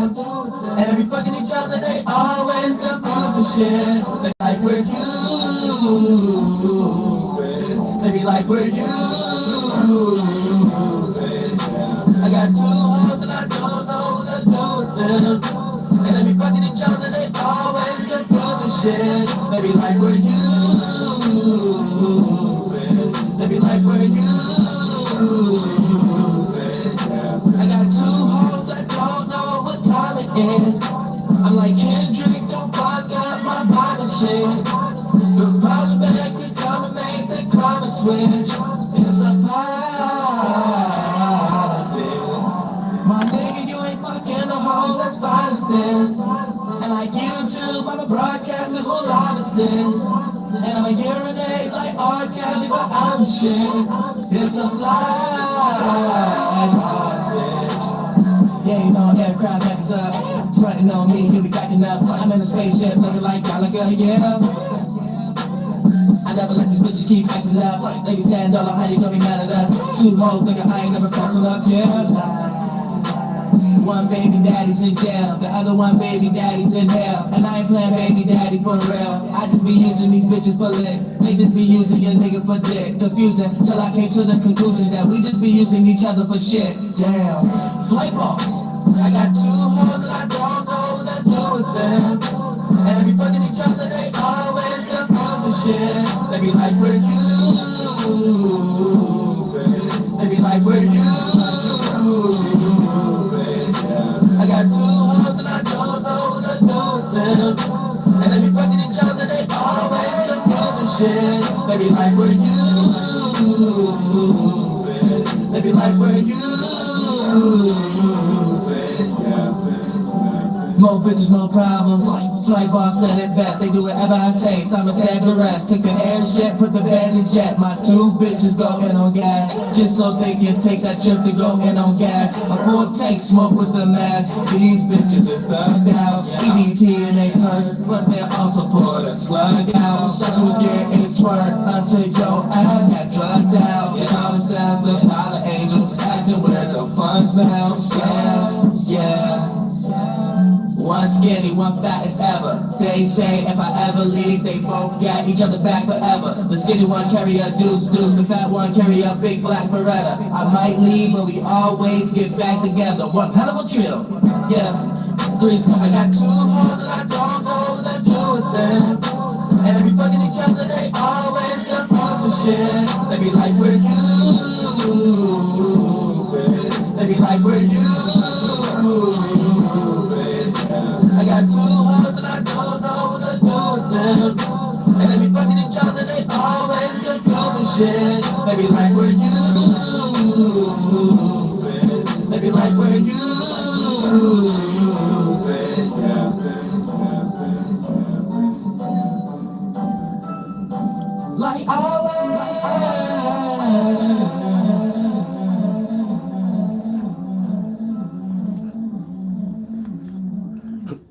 And every fucking each other, they always confuse the shit. They like we're you. They be like we're you. I got two hoes and I don't know what to do with them. And they be fucking each other, they always confuse the shit. They be like we're you. They be like we're you. I got two hoes that don't know what time it is. I'm like Kendrick, don't fuck up my mind and shit. The problem that could come and make the climate switch. It's the vibe. My nigga, you ain't fucking the hoe that's fine as this. And like YouTube, I'm a broadcaster who live as this. And I'm a urinate like R. Kelly, but I'm shit. It's the vibe. Yeah, you know, aircraft backers up. Frontin' on me, you be backing up. I'm in a spaceship looking like Gallagher, yeah. I never let these bitches keep acting up. They be saying, dollar, how you gonna be mad at us? Two hoes, nigga, I ain't never crossing up, yeah. One baby daddy's in jail, the other one baby daddy's in hell. And I ain't playing baby daddy for real. I just be using these bitches for licks. They just be using your nigga for dick. Confusing, till I came to the conclusion that we just be using each other for shit. Damn, flame balls. I got two hoes and I don't know what to do with them. And they be fucking each other, they always confuse the shit. They be like, we're you. They be like, we're you. I got two hoes and I don't know what to do with them. And they be fucking each other, they always confuse the shit. They be like, we're you. They be like, we're you. More bitches, more problems. Flight boss said it best. They do whatever I say. Simon said the rest. Took an air jet, put the bed in jet. My two bitches go in on gas, just so they can take that trip to go in on gas. A full tank, smoke with the mask. These bitches is thugged out. EDT in they purse, but they also pull a slug out. Thought you was getting it twerk until your ass got drugged out. They call themselves the pilot angels, asking where the funds now. Yeah. One skinny, one fat as ever. They say if I ever leave, they both got each other back forever. The skinny one carry a deuce, the fat one carry a big black Beretta. I might leave, but we always get back together. One hell of a trill, yeah. Three's coming, got two hoes and I don't know what to do with them. And they be fucking each other, they always confuse the shit. They be like, we're you. They be like, we're you. I got two hoes and I don't know what to do with them. And they be fucking each other, they always confuse the shit. They be like, we're you. They be like, we're you. Like always.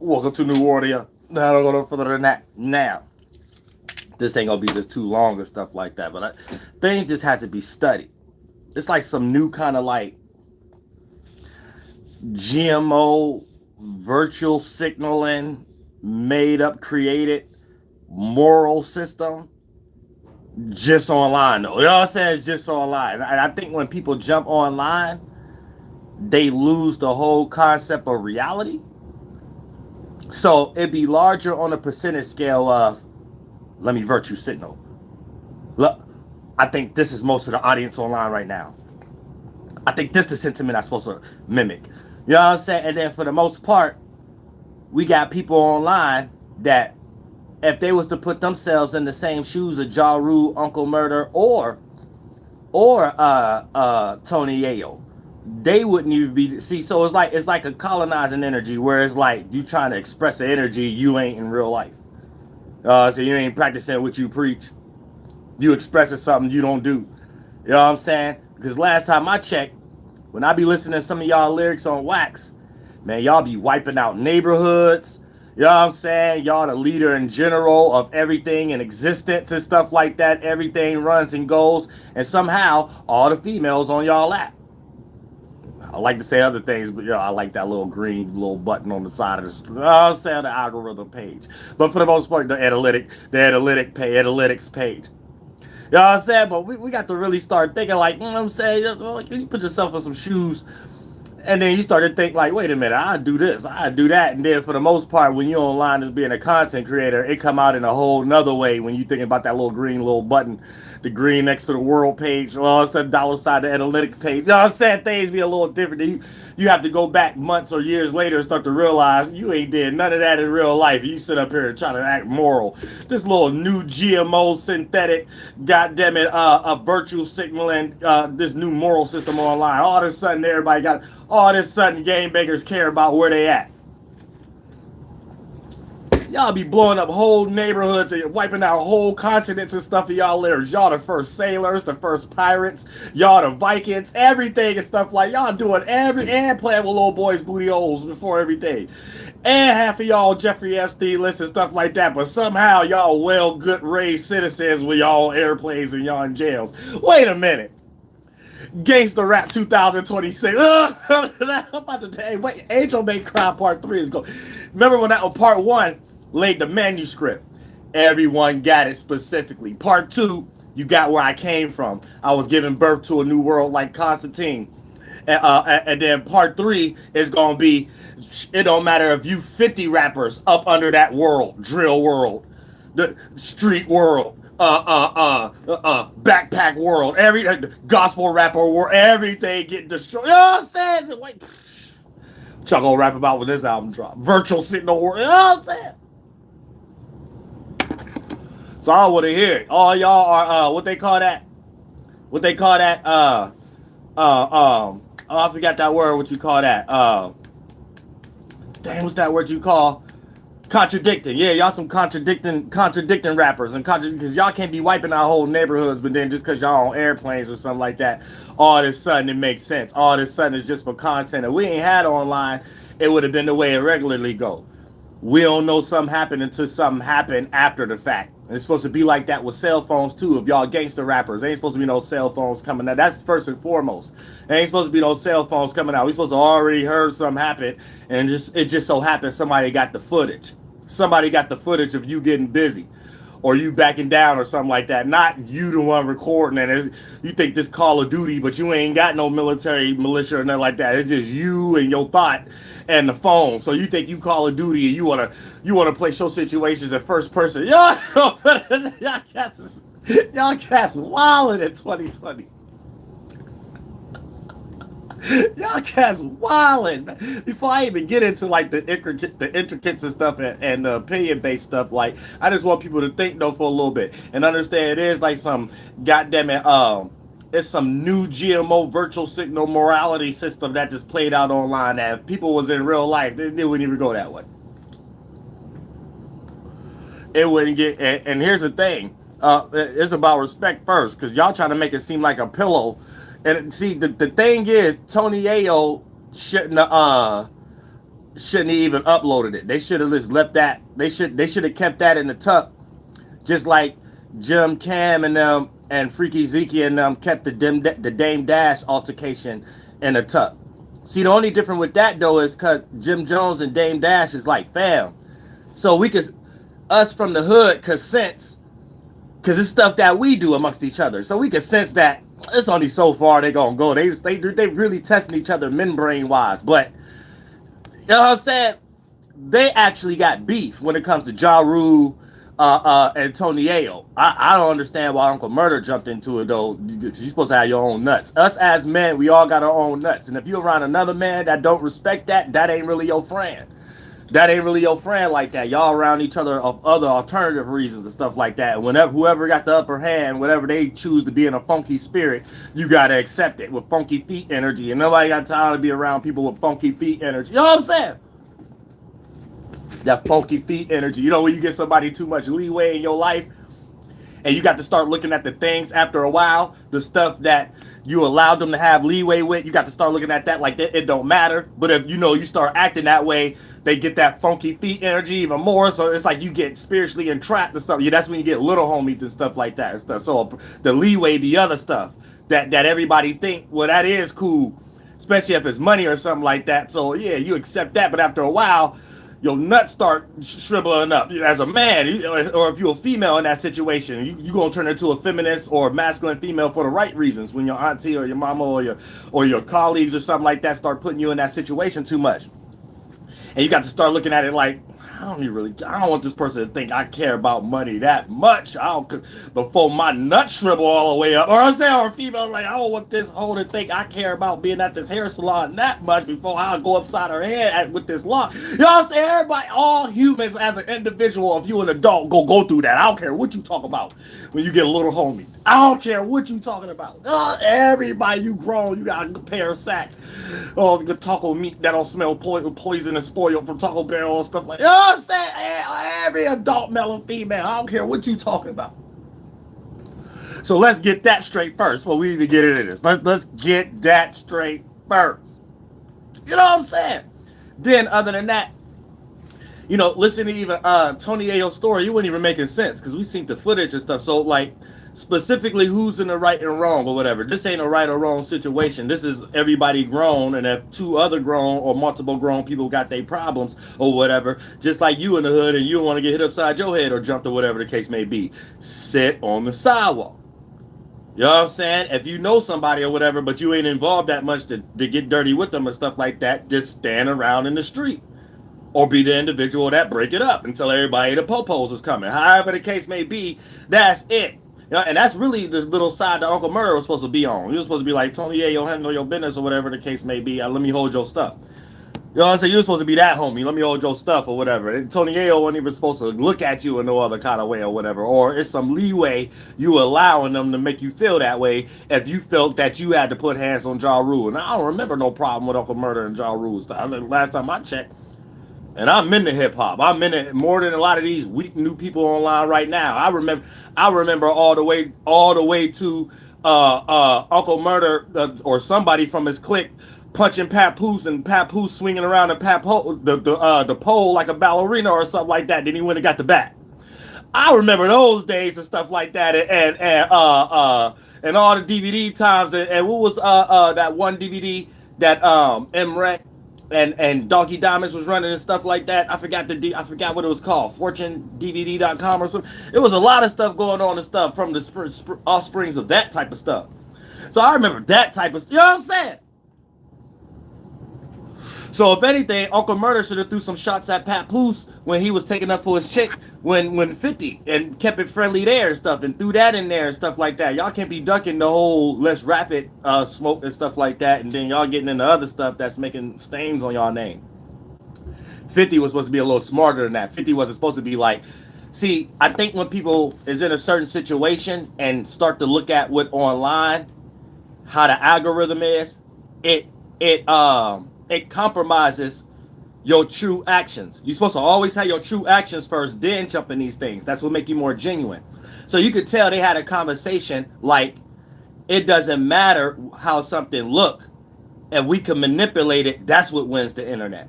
Welcome to New Warrior. Now, I don't go no further than that. Now, this ain't gonna be just too long or stuff like that, but things just had to be studied. It's like some new kind of like GMO virtual signaling, made up, created moral system just online though. You know what I'm saying? It's just online. And I think when people jump online, they lose the whole concept of reality. So it'd be larger on a percentage scale of, let me virtue signal. Look, I think this is most of the audience online right now. I think this is the sentiment I'm supposed to mimic. You know what I'm saying? And then for the most part, we got people online that if they was to put themselves in the same shoes of Ja Rule, Uncle Murda, or Tony Yayo, they wouldn't even be, see, so it's like a colonizing energy where it's like you trying to express an energy you ain't in real life. So you ain't practicing what you preach. You expressing something you don't do. You know what I'm saying? Because last time I checked, when I be listening to some of y'all lyrics on wax, man, y'all be wiping out neighborhoods. You know what I'm saying? Y'all the leader in general of everything in existence and stuff like that. Everything runs and goes. And somehow, all the females on y'all lap. like to say other things, but I like that little green little button on the side of the I'll say on the algorithm page. But for the most part, the analytics page. You know what I'm saying? But we got to really start thinking like, you know what I'm saying? You put yourself in some shoes, and then you start to think like, wait a minute, I do this, I do that. And then for the most part, when you're online as being a content creator, it come out in a whole nother way when you thinking about that little green little button, the green next to the world page, all of a sudden $, the analytics page. You know what I'm saying? Things be a little different. You have to go back months or years later and start to realize you ain't did none of that in real life. You sit up here and try to act moral. This little new GMO synthetic, goddamn it, virtual signaling, this new moral system online. All of a sudden everybody got, all of a sudden game makers care about where they at. Y'all be blowing up whole neighborhoods and wiping out whole continents and stuff of y'all lyrics. Y'all the first sailors, the first pirates, y'all the Vikings, everything and stuff like y'all doing and playing with little boys' booty holes before everything. And half of y'all Jeffrey Epstein lists and stuff like that, but somehow y'all well good raised citizens with y'all airplanes and y'all in jails. Wait a minute. Gangsta Rap 2026. Hey, wait, Angel May Cry Part 3 is going. Remember when that was Part 1 laid the manuscript? Everyone got it specifically. Part 2, you got where I came from. I was giving birth to a new world like Constantine. And then Part 3 is going to be, it don't matter if you 50 rappers up under that world, drill world, the street world, backpack world, every gospel rapper world, everything get destroyed. You know what I'm saying? Like, Chuck gonna rap about when this album drop. Virtual signal world. You know what I'm saying? So I want to hear it. All y'all are what they call that? What they call that? Oh, I forgot that word. What you call that? Damn, what's that word you call? Contradicting. Yeah, y'all some contradicting rappers, and because y'all can't be wiping out whole neighborhoods, but then just because y'all on airplanes or something like that, all of a sudden it makes sense. All of a sudden it's just for content. If we ain't had online, it would have been the way it regularly go. We don't know something happened until something happened after the fact. And it's supposed to be like that with cell phones too. If y'all gangster rappers, ain't supposed to be no cell phones coming out. That's first and foremost. There ain't supposed to be no cell phones coming out. We supposed to already heard something happen, and it just so happened somebody got the footage. Somebody got the footage of you getting busy, or you backing down or something like that. Not you the one recording, and you think this Call of Duty, but you ain't got no military militia or nothing like that. It's just you and your thought and the phone. So you think you Call of Duty and you wanna play show situations at first person. Y'all cats wildin' in 2020. Y'all cats wildin'. Before I even get into like the intricates and stuff and the opinion-based stuff, like I just want people to think though for a little bit and understand it is like some goddamn it it's some new GMO virtual signal morality system that just played out online that if people was in real life, they wouldn't even go that way. It wouldn't get, and here's the thing, it's about respect first, because y'all trying to make it seem like a pillow. And see, the thing is, Tony Yayo shouldn't even uploaded it. They should have just left that. They should have kept that in the tuck, just like Jim Cam and them and Freaky Zeke and them kept the Dame Dash altercation in the tuck. See, the only difference with that though is because Jim Jones and Dame Dash is like fam, so we could us from the hood could sense, because it's stuff that we do amongst each other, so we could sense that. It's only so far they gonna go. They really testing each other membrane wise, but you know what I'm saying? They actually got beef when it comes to Ja Rule and Tony Yayo. I don't understand why Uncle Murda jumped into it though. You're supposed to have your own nuts. Us as men, we all got our own nuts, and if you're around another man that don't respect that ain't really your friend. That ain't really your friend like that. Y'all around each other of other alternative reasons and stuff like that. And whenever whoever got the upper hand, whatever they choose to be in a funky spirit, you gotta accept it with funky feet energy. And nobody got time to be around people with funky feet energy. You know what I'm saying? That funky feet energy. You know when you get somebody too much leeway in your life, and you got to start looking at the things after a while, the stuff that you allowed them to have leeway with, you got to start looking at that like that it don't matter. But if you start acting that way, they get that funky feet energy even more. So it's like you get spiritually entrapped and stuff. Yeah, that's when you get little homies and stuff like that and stuff. So the leeway, the other stuff that everybody think, well, that is cool. especially if it's money or something like that. So yeah, you accept that, but after a while, your nuts start shriveling up. As a man, or if you're a female in that situation, you gonna turn into a feminist or a masculine female for the right reasons. When your auntie or your mama or your colleagues or something like that start putting you in that situation too much, and you got to start looking at it like, I don't want this person to think I care about money that much. Before my nuts shrivel all the way up. Or I'm saying, or a female, like, I don't want this hoe to think I care about being at this hair salon that much before I'll go upside her head with this law. You know what I'm saying? Everybody, all humans as an individual, if you an adult, go through that. I don't care what you talk about when you get a little homie. I don't care what you talking about. Everybody, you grown, you got a pair of sack. Oh, the taco meat that don't smell poison and spoiled from Taco Bell and stuff like that. You know what I'm saying? Every adult, male and female, I don't care what you talking about. So let's get that straight first before we even get into this. Let's get that straight first. You know what I'm saying? Then other than that, you know, listen to even Tony Yayo's story, you wouldn't even making sense because we seen the footage and stuff. So like specifically who's in the right and wrong or whatever. This ain't a right or wrong situation. This is everybody grown, and if two other grown or multiple grown people got their problems or whatever, just like you in the hood and you don't want to get hit upside your head or jumped or whatever the case may be, sit on the sidewalk. You know what I'm saying? If you know somebody or whatever, but you ain't involved that much to get dirty with them and stuff like that, just stand around in the street. Or be the individual that break it up and tell everybody the popos is coming. However the case may be, that's it. You know, and that's really the little side that Uncle Murda was supposed to be on. He was supposed to be like, Tony, yeah, you'll handle your business or whatever the case may be. Let me hold your stuff. You know what I'm saying? You're supposed to be that homie. Let me hold your stuff or whatever. And Tony Yayo wasn't even supposed to look at you in no other kind of way or whatever. Or it's some leeway you allowing them to make you feel that way if you felt that you had to put hands on Ja Rule. And I don't remember no problem with Uncle Murda and Ja Rule stuff. I mean, last time I checked. And I'm into hip hop. I'm in it more than a lot of these weak new people online right now. I remember all the way to Uncle Murda or somebody from his clique punching Papoose and Papoose swinging around the pole like a ballerina or something like that. Then he went and got the bat. I remember those days and stuff like that, and all the DVD times, and what was that one DVD that MREC and Donkey Diamonds was running and stuff like that. I forgot what it was called, FortuneDVD.com or something. It was a lot of stuff going on and stuff from the offsprings of that type of stuff. So I remember that type of, you know what I'm saying? So if anything, Uncle Murda should have threw some shots at Papoose when he was taking up for his chick when 50 and kept it friendly there and stuff and threw that in there and stuff like that. Y'all can't be ducking the whole let's rap it smoke and stuff like that, and then y'all getting into other stuff that's making stains on y'all name. 50 was supposed to be a little smarter than that. 50 wasn't supposed to be like, see, I think when people is in a certain situation and start to look at what online, how the algorithm is, it compromises your true actions. You're supposed to always have your true actions first, then jump in these things. That's what make you more genuine. So you could tell they had a conversation like, it doesn't matter how something look. If we can manipulate it, that's what wins the internet.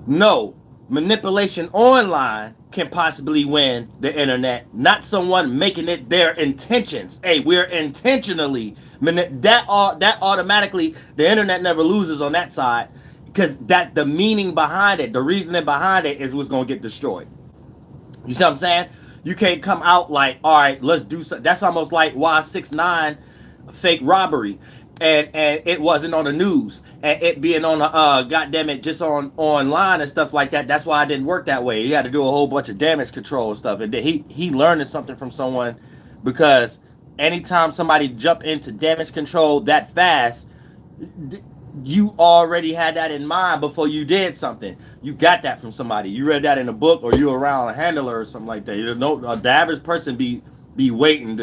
No, manipulation online can possibly win the internet, not someone making it their intentions. Hey, we're intentionally, that automatically, the internet never loses on that side, because that the meaning behind it, the reasoning behind it is what's going to get destroyed. You see what I'm saying? You can't come out like, all right, let's do something. That's almost like Y69 fake robbery. And it wasn't on the news, and it being on the goddamn it just online and stuff like that. That's why it didn't work that way. He had to do a whole bunch of damage control and stuff, and then he learned something from someone, because anytime somebody jump into damage control that fast, you already had that in mind before you did something. You got that from somebody. You read that in a book, or you around a handler or something like that. You know, the average person be waiting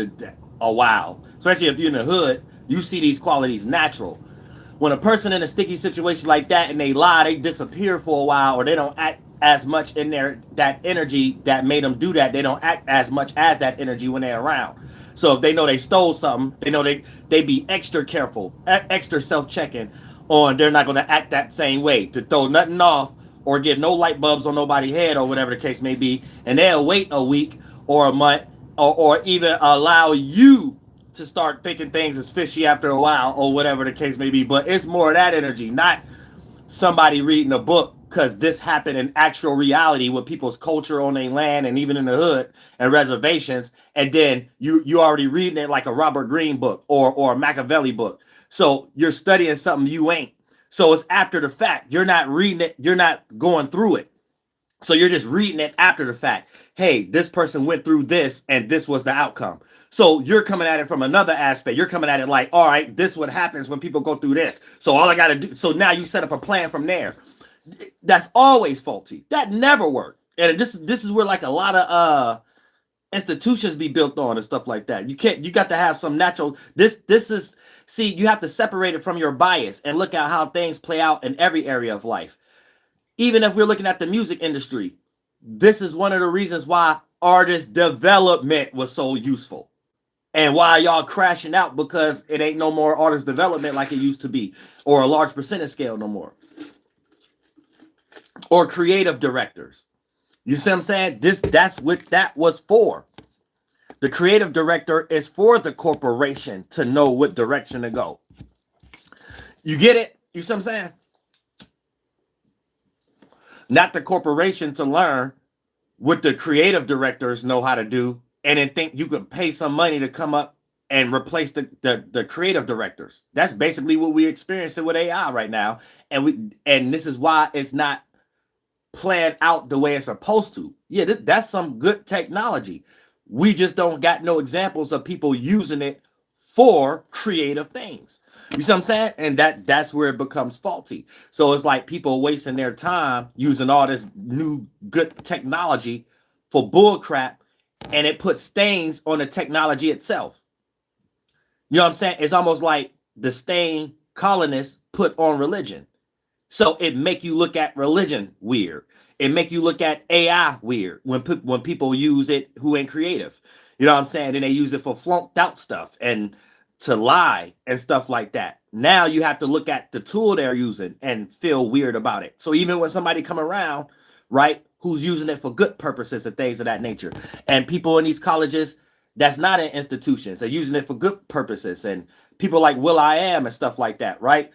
a while, especially if you're in the hood. You see these qualities natural. When a person in a sticky situation like that and they lie, they disappear for a while, or they don't act as much in that energy that made them do that. They don't act as much as that energy when they're around. So if they know they stole something, they know they be extra careful, extra self-checking on they're not going to act that same way, to throw nothing off or get no light bulbs on nobody's head or whatever the case may be. And they'll wait a week or a month or even allow you to start thinking things is fishy after a while, or whatever the case may be. But it's more of that energy, not somebody reading a book because this happened in actual reality with people's culture on their land and even in the hood and reservations, and then you already reading it like a Robert Greene book or a Machiavelli book. So you're studying something you ain't. So it's after the fact. You're not reading it. You're not going through it. So you're just reading it after the fact. Hey, this person went through this and this was the outcome. So you're coming at it from another aspect. You're coming at it like, all right, this is what happens when people go through this. So all I got to do. So now you set up a plan from there. That's always faulty. That never worked. And this is where like a lot of institutions be built on and stuff like that. You got to have some natural, this is, see, you have to separate it from your bias and look at how things play out in every area of life. Even if we're looking at the music industry, this is one of the reasons why artist development was so useful and why y'all crashing out, because it ain't no more artist development like it used to be, or a large percentage scale no more, or creative directors. You see what I'm saying? That's what that was for. The creative director is for the corporation to know what direction to go. You get it? You see what I'm saying? Not the corporation to learn what the creative directors know how to do, and then think you could pay some money to come up and replace the creative directors. That's basically what we experiencing with AI right now. And this is why it's not planned out the way it's supposed to. Yeah, that's some good technology. We just don't got no examples of people using it for creative things. You see what I'm saying? And that's where it becomes faulty. So it's like people wasting their time using all this new good technology for bull crap, and it puts stains on the technology itself. You know what I'm saying? It's almost like the stain colonists put on religion. So it make you look at religion weird. It make you look at AI weird when people use it who ain't creative. You know what I'm saying? And they use it for flunked out stuff and to lie and stuff like that. Now you have to look at the tool they're using and feel weird about it. So even when somebody come around, right, who's using it for good purposes and things of that nature, and people in these colleges that's not in institutions, they're using it for good purposes, and people like WURLDIAH and stuff like that, right?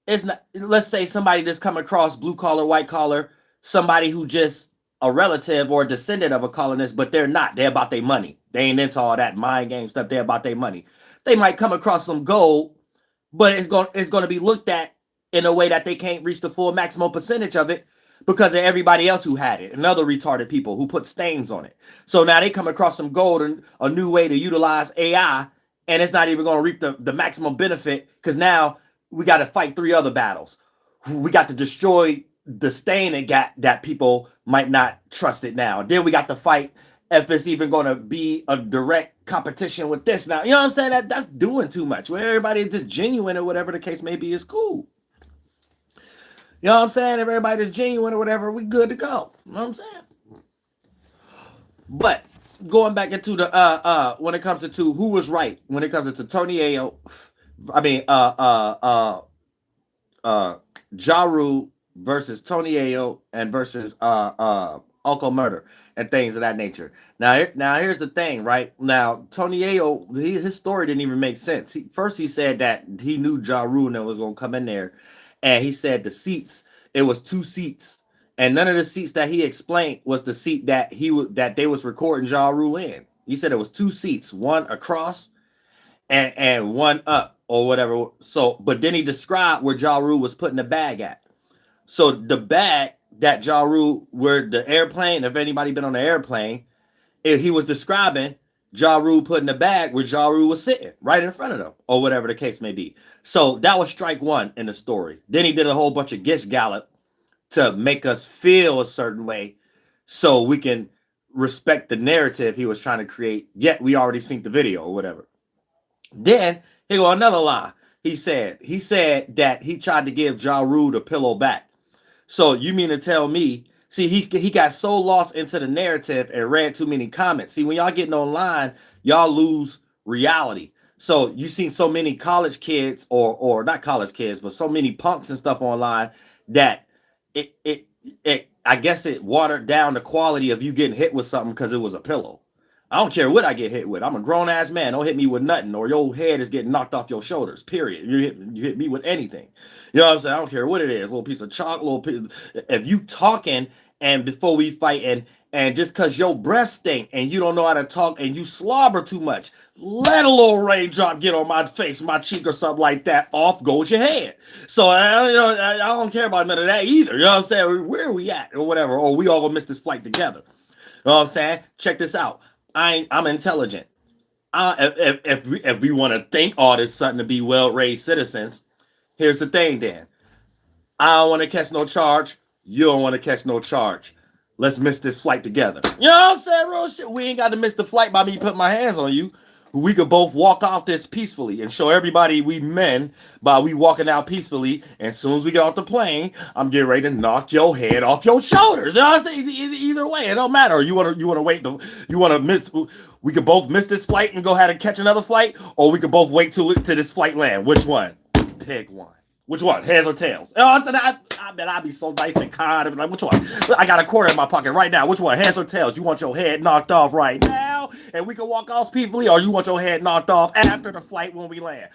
It's not, let's say somebody just come across blue collar, white collar, somebody who just a relative or a descendant of a colonist, but they're not. They're about their money. They ain't into all that mind game stuff. They're about their money. They might come across some gold, but it's going to be looked at in a way that they can't reach the full maximum percentage of it because of everybody else who had it and other retarded people who put stains on it. So now they come across some gold and a new way to utilize AI, and it's not even going to reap the maximum benefit because now we got to fight 3 other battles. We got to destroy the stain it got that people might not trust it now. Then we got to fight if it's even going to be a direct competition with this now. You know what I'm saying? That's doing too much. Where everybody is just genuine or whatever the case may be is cool. You know what I'm saying? If everybody's genuine or whatever, we good to go. You know what I'm saying? But going back into the when it comes to who was right, when it comes to Tony Yayo, I mean Ja Rule versus Tony Yayo and versus Uncle Murda and things of that nature. Now here's the thing, right? Now Tony Yayo, his story didn't even make sense. First he said that he knew Ja Rule was gonna come in there, and he said the seats, it was 2 seats, and none of the seats that he explained was the seat that they was recording Ja Rule in. He said it was 2 seats, one across and one up or whatever. So, but then he described where Ja Rule was putting the bag at. So the bag that Ja Rule, where the airplane, if anybody been on the airplane, he was describing Ja Rule putting the bag where Ja Rule was sitting right in front of them or whatever the case may be. So that was strike 1 in the story. Then he did a whole bunch of gish gallop to make us feel a certain way so we can respect the narrative he was trying to create, yet we already seen the video or whatever. Then he go another lie. He said that he tried to give Ja Rule the pillow back. So you mean to tell me, see, he got so lost into the narrative and read too many comments. See, when y'all getting online, y'all lose reality. So you seen so many college kids or not college kids, but so many punks and stuff online that it I guess it watered down the quality of you getting hit with something because it was a pillow. I don't care what I get hit with. I'm a grown ass man. Don't hit me with nothing, or your head is getting knocked off your shoulders. Period. You hit me with anything. You know what I'm saying? I don't care what it is. Little piece of chalk, little piece. If you talking and before we fighting, and just cause your breath stink and you don't know how to talk and you slobber too much, let a little raindrop get on my face, my cheek, or something like that. Off goes your head. So I don't care about none of that either. You know what I'm saying? Where are we at or whatever? Or we all gonna miss this flight together. You know what I'm saying? Check this out. I'm intelligent. If we want to think all this something to be well-raised citizens, here's the thing then. I don't want to catch no charge. You don't want to catch no charge. Let's miss this flight together. You know what I'm saying? Real shit. We ain't got to miss the flight by me putting my hands on you. We could both walk off this peacefully and show everybody we men by we walking out peacefully. And as soon as we get off the plane, I'm getting ready to knock your head off your shoulders. You know what I'm saying? Either way, it don't matter. You want to wait. You want to miss. We could both miss this flight and go ahead and catch another flight, or we could both wait till this flight land. Which one? Pick one. Which one? Heads or tails? Oh, I bet I'd be so nice and kind. Like, which one? I got a quarter in my pocket right now. Which one? Heads or tails? You want your head knocked off right now, and we can walk off peacefully, or you want your head knocked off after the flight when we land?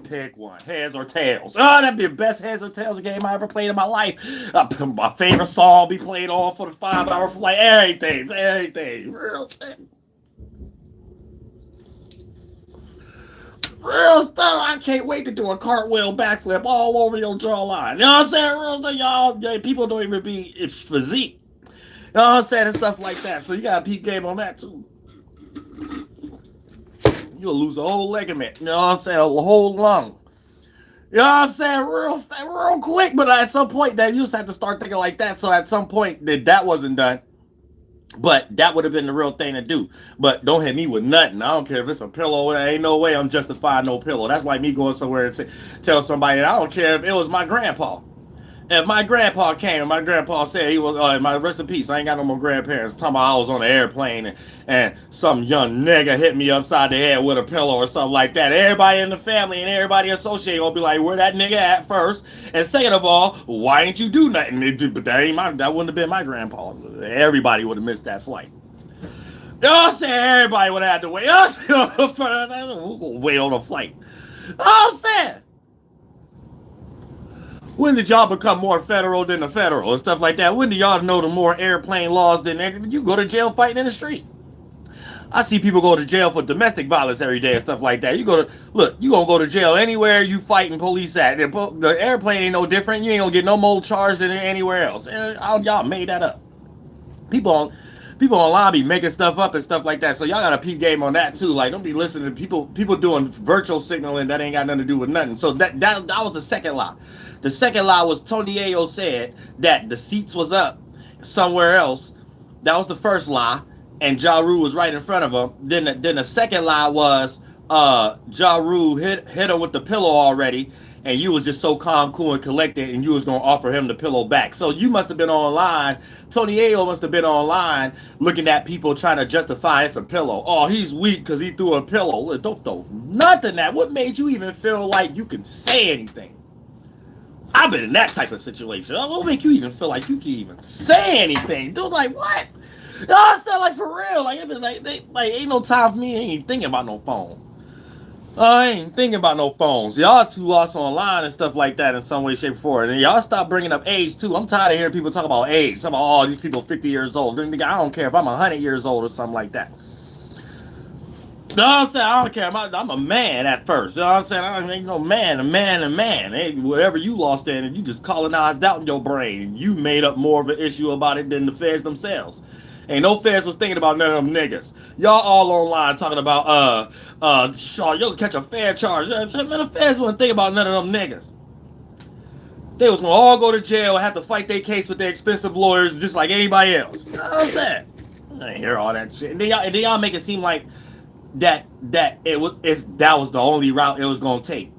Pick one. Heads or tails? Oh, that'd be the best heads or tails game I ever played in my life. My favorite song be played on for the 5-hour flight. Everything. Real thing. Real stuff. I can't wait to do a cartwheel backflip all over your jawline. You know what I'm saying? Real thing, y'all. People don't even be it's physique. You know what I'm saying? And stuff like that. So you got a peep game on that too. You'll lose a whole ligament. You know what I'm saying? A whole lung. You know what I'm saying? Real quick. But at some point, then you just have to start thinking like that. So at some point, that wasn't done. But that would have been the real thing to do. But don't hit me with nothing. I don't care if it's a pillow. There ain't no way I'm justifying no pillow. That's like me going somewhere and tell somebody that I don't care if it was my grandpa. If my grandpa came and my grandpa said he was, my rest in peace, I ain't got no more grandparents. Talking about I was on an airplane and some young nigga hit me upside the head with a pillow or something like that. Everybody in the family and everybody associated will be like, where that nigga at first? And second of all, why ain't you do nothing? But that wouldn't have been my grandpa. Everybody would have missed that flight. You know what I'm saying? Everybody would have had to wait. We're gonna wait on a flight. You know what I'm saying? When did y'all become more federal than the federal and stuff like that? When do y'all know the more airplane laws than you go to jail fighting in the street? I see people go to jail for domestic violence every day and stuff like that. You gonna go to jail anywhere you fighting police at. The airplane ain't no different. You ain't gonna get no more charged than anywhere else. Y'all made that up. People online be making stuff up and stuff like that. So y'all got a peep game on that too. Like, don't be listening to people doing virtual signaling that ain't got nothing to do with nothing. So that was the second lie. The second lie was Tony Yayo said that the seats was up somewhere else. That was the first lie, and Ja Rule was right in front of him. Then the second lie was Ja Rule hit her with the pillow already, and you was just so calm, cool, and collected, and you was gonna offer him the pillow back. So you must have been online. Tony Yayo must have been online looking at people trying to justify it's a pillow. Oh, he's weak because he threw a pillow. Don't throw nothing that. What made you even feel like you can say anything? I've been in that type of situation. What make you even feel like you can even say anything? Dude, like, what? I said, like, for real. Like, it been like ain't no time for me. I ain't thinking about no phone. I ain't thinking about no phones. Y'all too lost online and stuff like that in some way, shape, or form. And y'all stop bringing up age, too. I'm tired of hearing people talk about age. Talking about, oh, these people 50 years old. I don't care if I'm 100 years old or something like that. You know what I'm saying? I don't care. I'm a man at first. You know what I'm saying? I ain't no man, a man. Hey, whatever you lost in, and you just colonized out in your brain. You made up more of an issue about it than the feds themselves. Ain't no feds was thinking about none of them niggas. Y'all all online talking about, you'll catch a fair charge. Man, the feds wasn't thinking about none of them niggas. They was gonna all go to jail and have to fight their case with their expensive lawyers just like anybody else. You know what I'm saying? I ain't hear all that shit. And then y'all make it seem like that was the only route it was gonna take.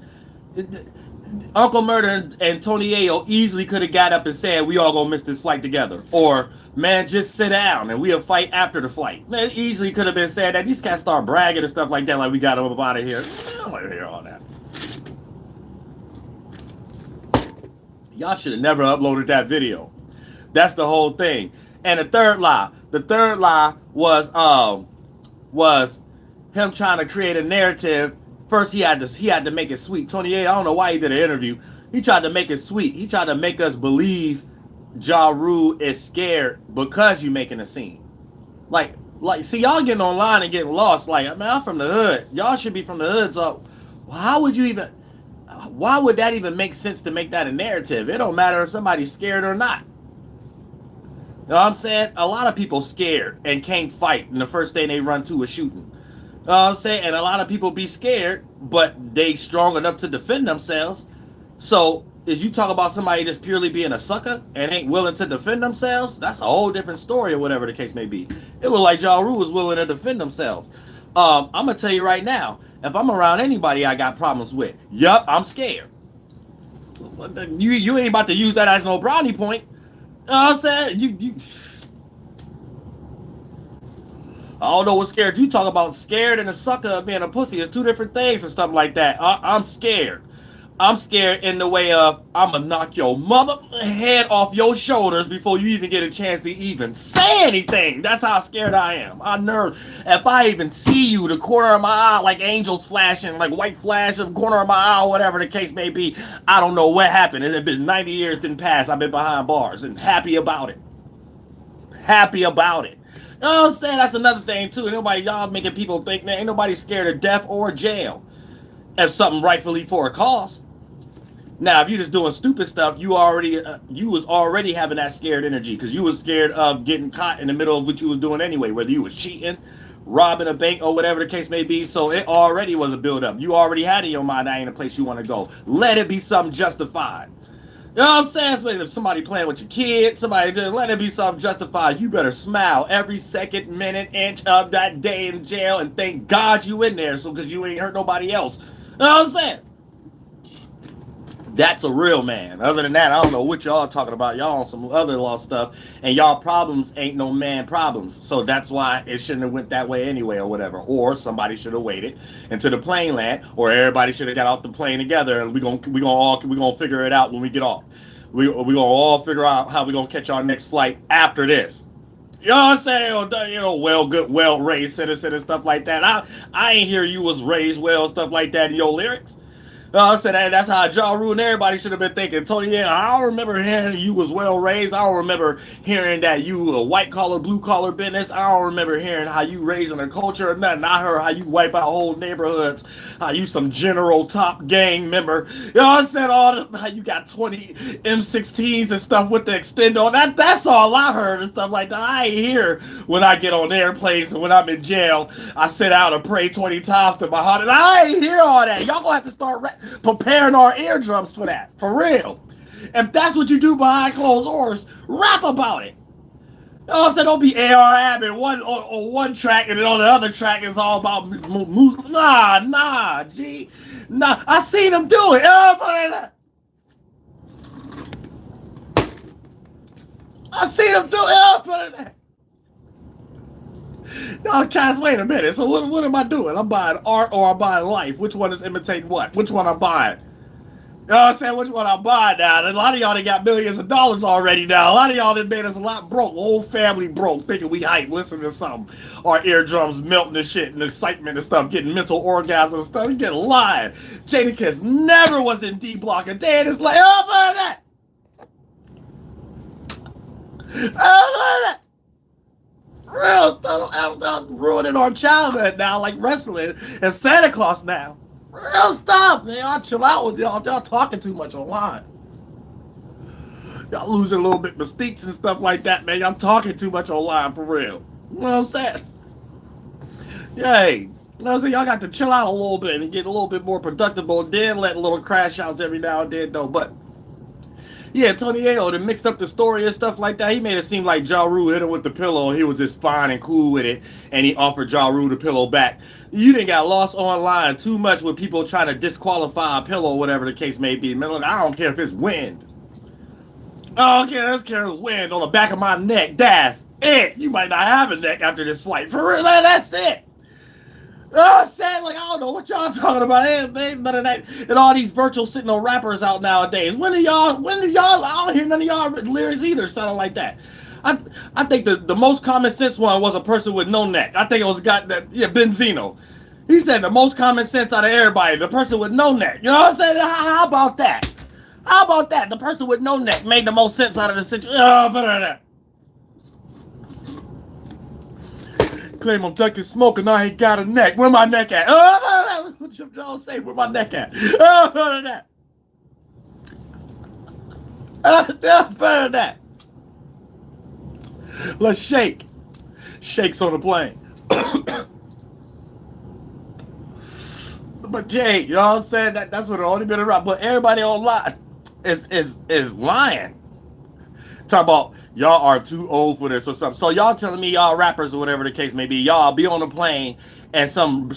Uncle Murda and Tony Yayo easily could have got up and said, we all gonna miss this flight together. Or, man, just sit down and we'll fight after the flight. Man, easily could have been said that. These cats start bragging and stuff like that, like we got them up out of here. I don't want to hear all that. Y'all should have never uploaded that video. That's the whole thing. And the third lie was was him trying to create a narrative. First, he had to make it sweet. Tony Yayo, I don't know why he did an interview. He tried to make it sweet. He tried to make us believe Ja Rule is scared because you making a scene. Like, see, y'all getting online and getting lost. Like, man, I'm from the hood. Y'all should be from the hood. So, how would you even? Why would that even make sense to make that a narrative? It don't matter if somebody's scared or not. You know what I'm saying? A lot of people scared and can't fight, and the first thing they run to is shooting. You know what I'm saying? And a lot of people be scared, but they strong enough to defend themselves. So, if you talk about somebody just purely being a sucker and ain't willing to defend themselves, that's a whole different story or whatever the case may be. It was like Ja Rule was willing to defend themselves. I'm going to tell you right now, if I'm around anybody I got problems with, yup, I'm scared. You ain't about to use that as no brownie point. You know what I'm saying? I don't know what scared you talk about. Scared and a sucker of being a pussy is two different things and stuff like that. I'm scared. I'm scared in the way of I'm gonna knock your mother head off your shoulders before you even get a chance to even say anything. That's how scared I am. I'm nervous. If I even see you, the corner of my eye, like angels flashing, like white flash of the corner of my eye, or whatever the case may be, I don't know what happened. It's been 90 years didn't pass. I've been behind bars and happy about it. Happy about it. You know what I'm saying? That's another thing too. Y'all making people think, man, ain't nobody scared of death or jail if something rightfully for a cause. Now, if you're just doing stupid stuff, you was already having that scared energy because you was scared of getting caught in the middle of what you was doing anyway, whether you was cheating, robbing a bank, or whatever the case may be. So it already was a build-up. You already had in your mind that ain't a place you want to go. Let it be something justified. You know what I'm saying? So if somebody playing with your kids, let it be something justified. You better smile every second, minute, inch of that day in jail and thank God you in there, so because you ain't hurt nobody else. You know what I'm saying? That's a real man. Other than that, I don't know what y'all talking about. Y'all on some other law stuff, and y'all problems ain't no man problems. So that's why it shouldn't have went that way anyway, or whatever. Or somebody should have waited until the plane land, or everybody should have got off the plane together, and we gonna figure it out when we get off. We gonna all figure out how we gonna catch our next flight after this. You know what I'm saying? You know, well raised citizen and stuff like that. I ain't hear you was raised well, stuff like that in your lyrics. I said that's how Ja Rule and everybody should have been thinking. Tony, yeah, I don't remember hearing you was well raised. I don't remember hearing that you a white collar, blue collar business. I don't remember hearing how you raised in a culture or nothing. I heard how you wipe out whole neighborhoods, how you some general top gang member. You know what I'm saying? How you got 20 M16s and stuff with the extendo. That's all I heard and stuff like that. I ain't hear when I get on airplanes and when I'm in jail, I sit out and pray 20 times to Muhammad. I ain't hear all that. Y'all gonna have to start preparing our eardrums for that, for real. If that's what you do behind closed doors, rap about it. You know what I'm saying? Don't be AR on one track and then on the other track is all about Muslim. Nah, G. Nah, I seen him do it. I seen him do it. Y'all cats, wait a minute. So what am I doing? I'm buying art or I'm buying life. Which one is imitating what? Which one I'm buying? You know what I'm saying? Which one I'm buying now? And a lot of y'all done got millions of dollars already now. A lot of y'all done made us a lot broke. Whole family broke, thinking we hype, listening to something. Our eardrums melting and shit and excitement and stuff, getting mental orgasms and stuff. You get lying. Jadakiss never was in D Block a day and it's like, that. Real stuff. I'm ruining our childhood now, like wrestling and Santa Claus now. Real stuff, man. Y'all chill out with y'all. Y'all talking too much online. Y'all losing a little bit mistakes and stuff like that, man. Y'all talking too much online for real. You know what I'm saying? Yay. You know what I'm saying? Y'all got to chill out a little bit and get a little bit more productive, but then let little crash outs every now and then, though. But yeah, Tony Yayo, that mixed up the story and stuff like that. He made it seem like Ja Rule hit him with the pillow and he was just fine and cool with it, and he offered Ja Rule the pillow back. You done got lost online too much with people trying to disqualify a pillow, whatever the case may be. Man, look, I don't care if it's wind. I don't care, let's care if it's wind on the back of my neck. That's it. You might not have a neck after this flight. For real, that's it. Sad, like, I don't know what y'all talking about. Ain't none of that. And all these virtual sitting on rappers out nowadays. When do y'all, I don't hear none of y'all lyrics either sounding like that. I think the most common sense one was a person with no neck. I think it was Benzino. He said the most common sense out of everybody, the person with no neck. You know what I'm saying? How about that? How about that? The person with no neck made the most sense out of the situation. Claim I'm ducking smoke and I ain't got a neck. Where my neck at? What Jim Jones say? Where my neck at? Better than that. Let's shake. Shakes on the plane. But Jay, you know what I'm saying? That's what it only been around. But everybody online is lying. Talk about y'all are too old for this or something. So y'all telling me y'all rappers or whatever the case may be, y'all be on the plane and some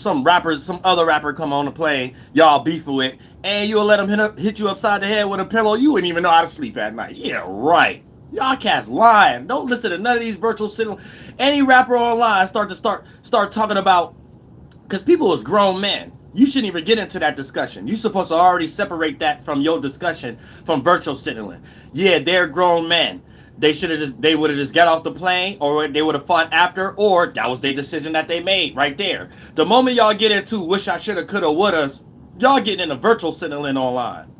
other rapper come on the plane, y'all beef with, and you'll let him hit you upside the head with a pillow. You wouldn't even know how to sleep at night. Yeah, right. Y'all cats lying. Don't listen to none of these virtual signals. Any rapper online start talking about, because people is grown men. You shouldn't even get into that discussion. You're supposed to already separate that from your discussion from virtual signaling. Yeah, they're grown men. They would have just got off the plane, or they would have fought after, or that was their decision that they made right there. The moment y'all get into wish I shoulda, coulda, wouldas, y'all getting into virtual signaling online.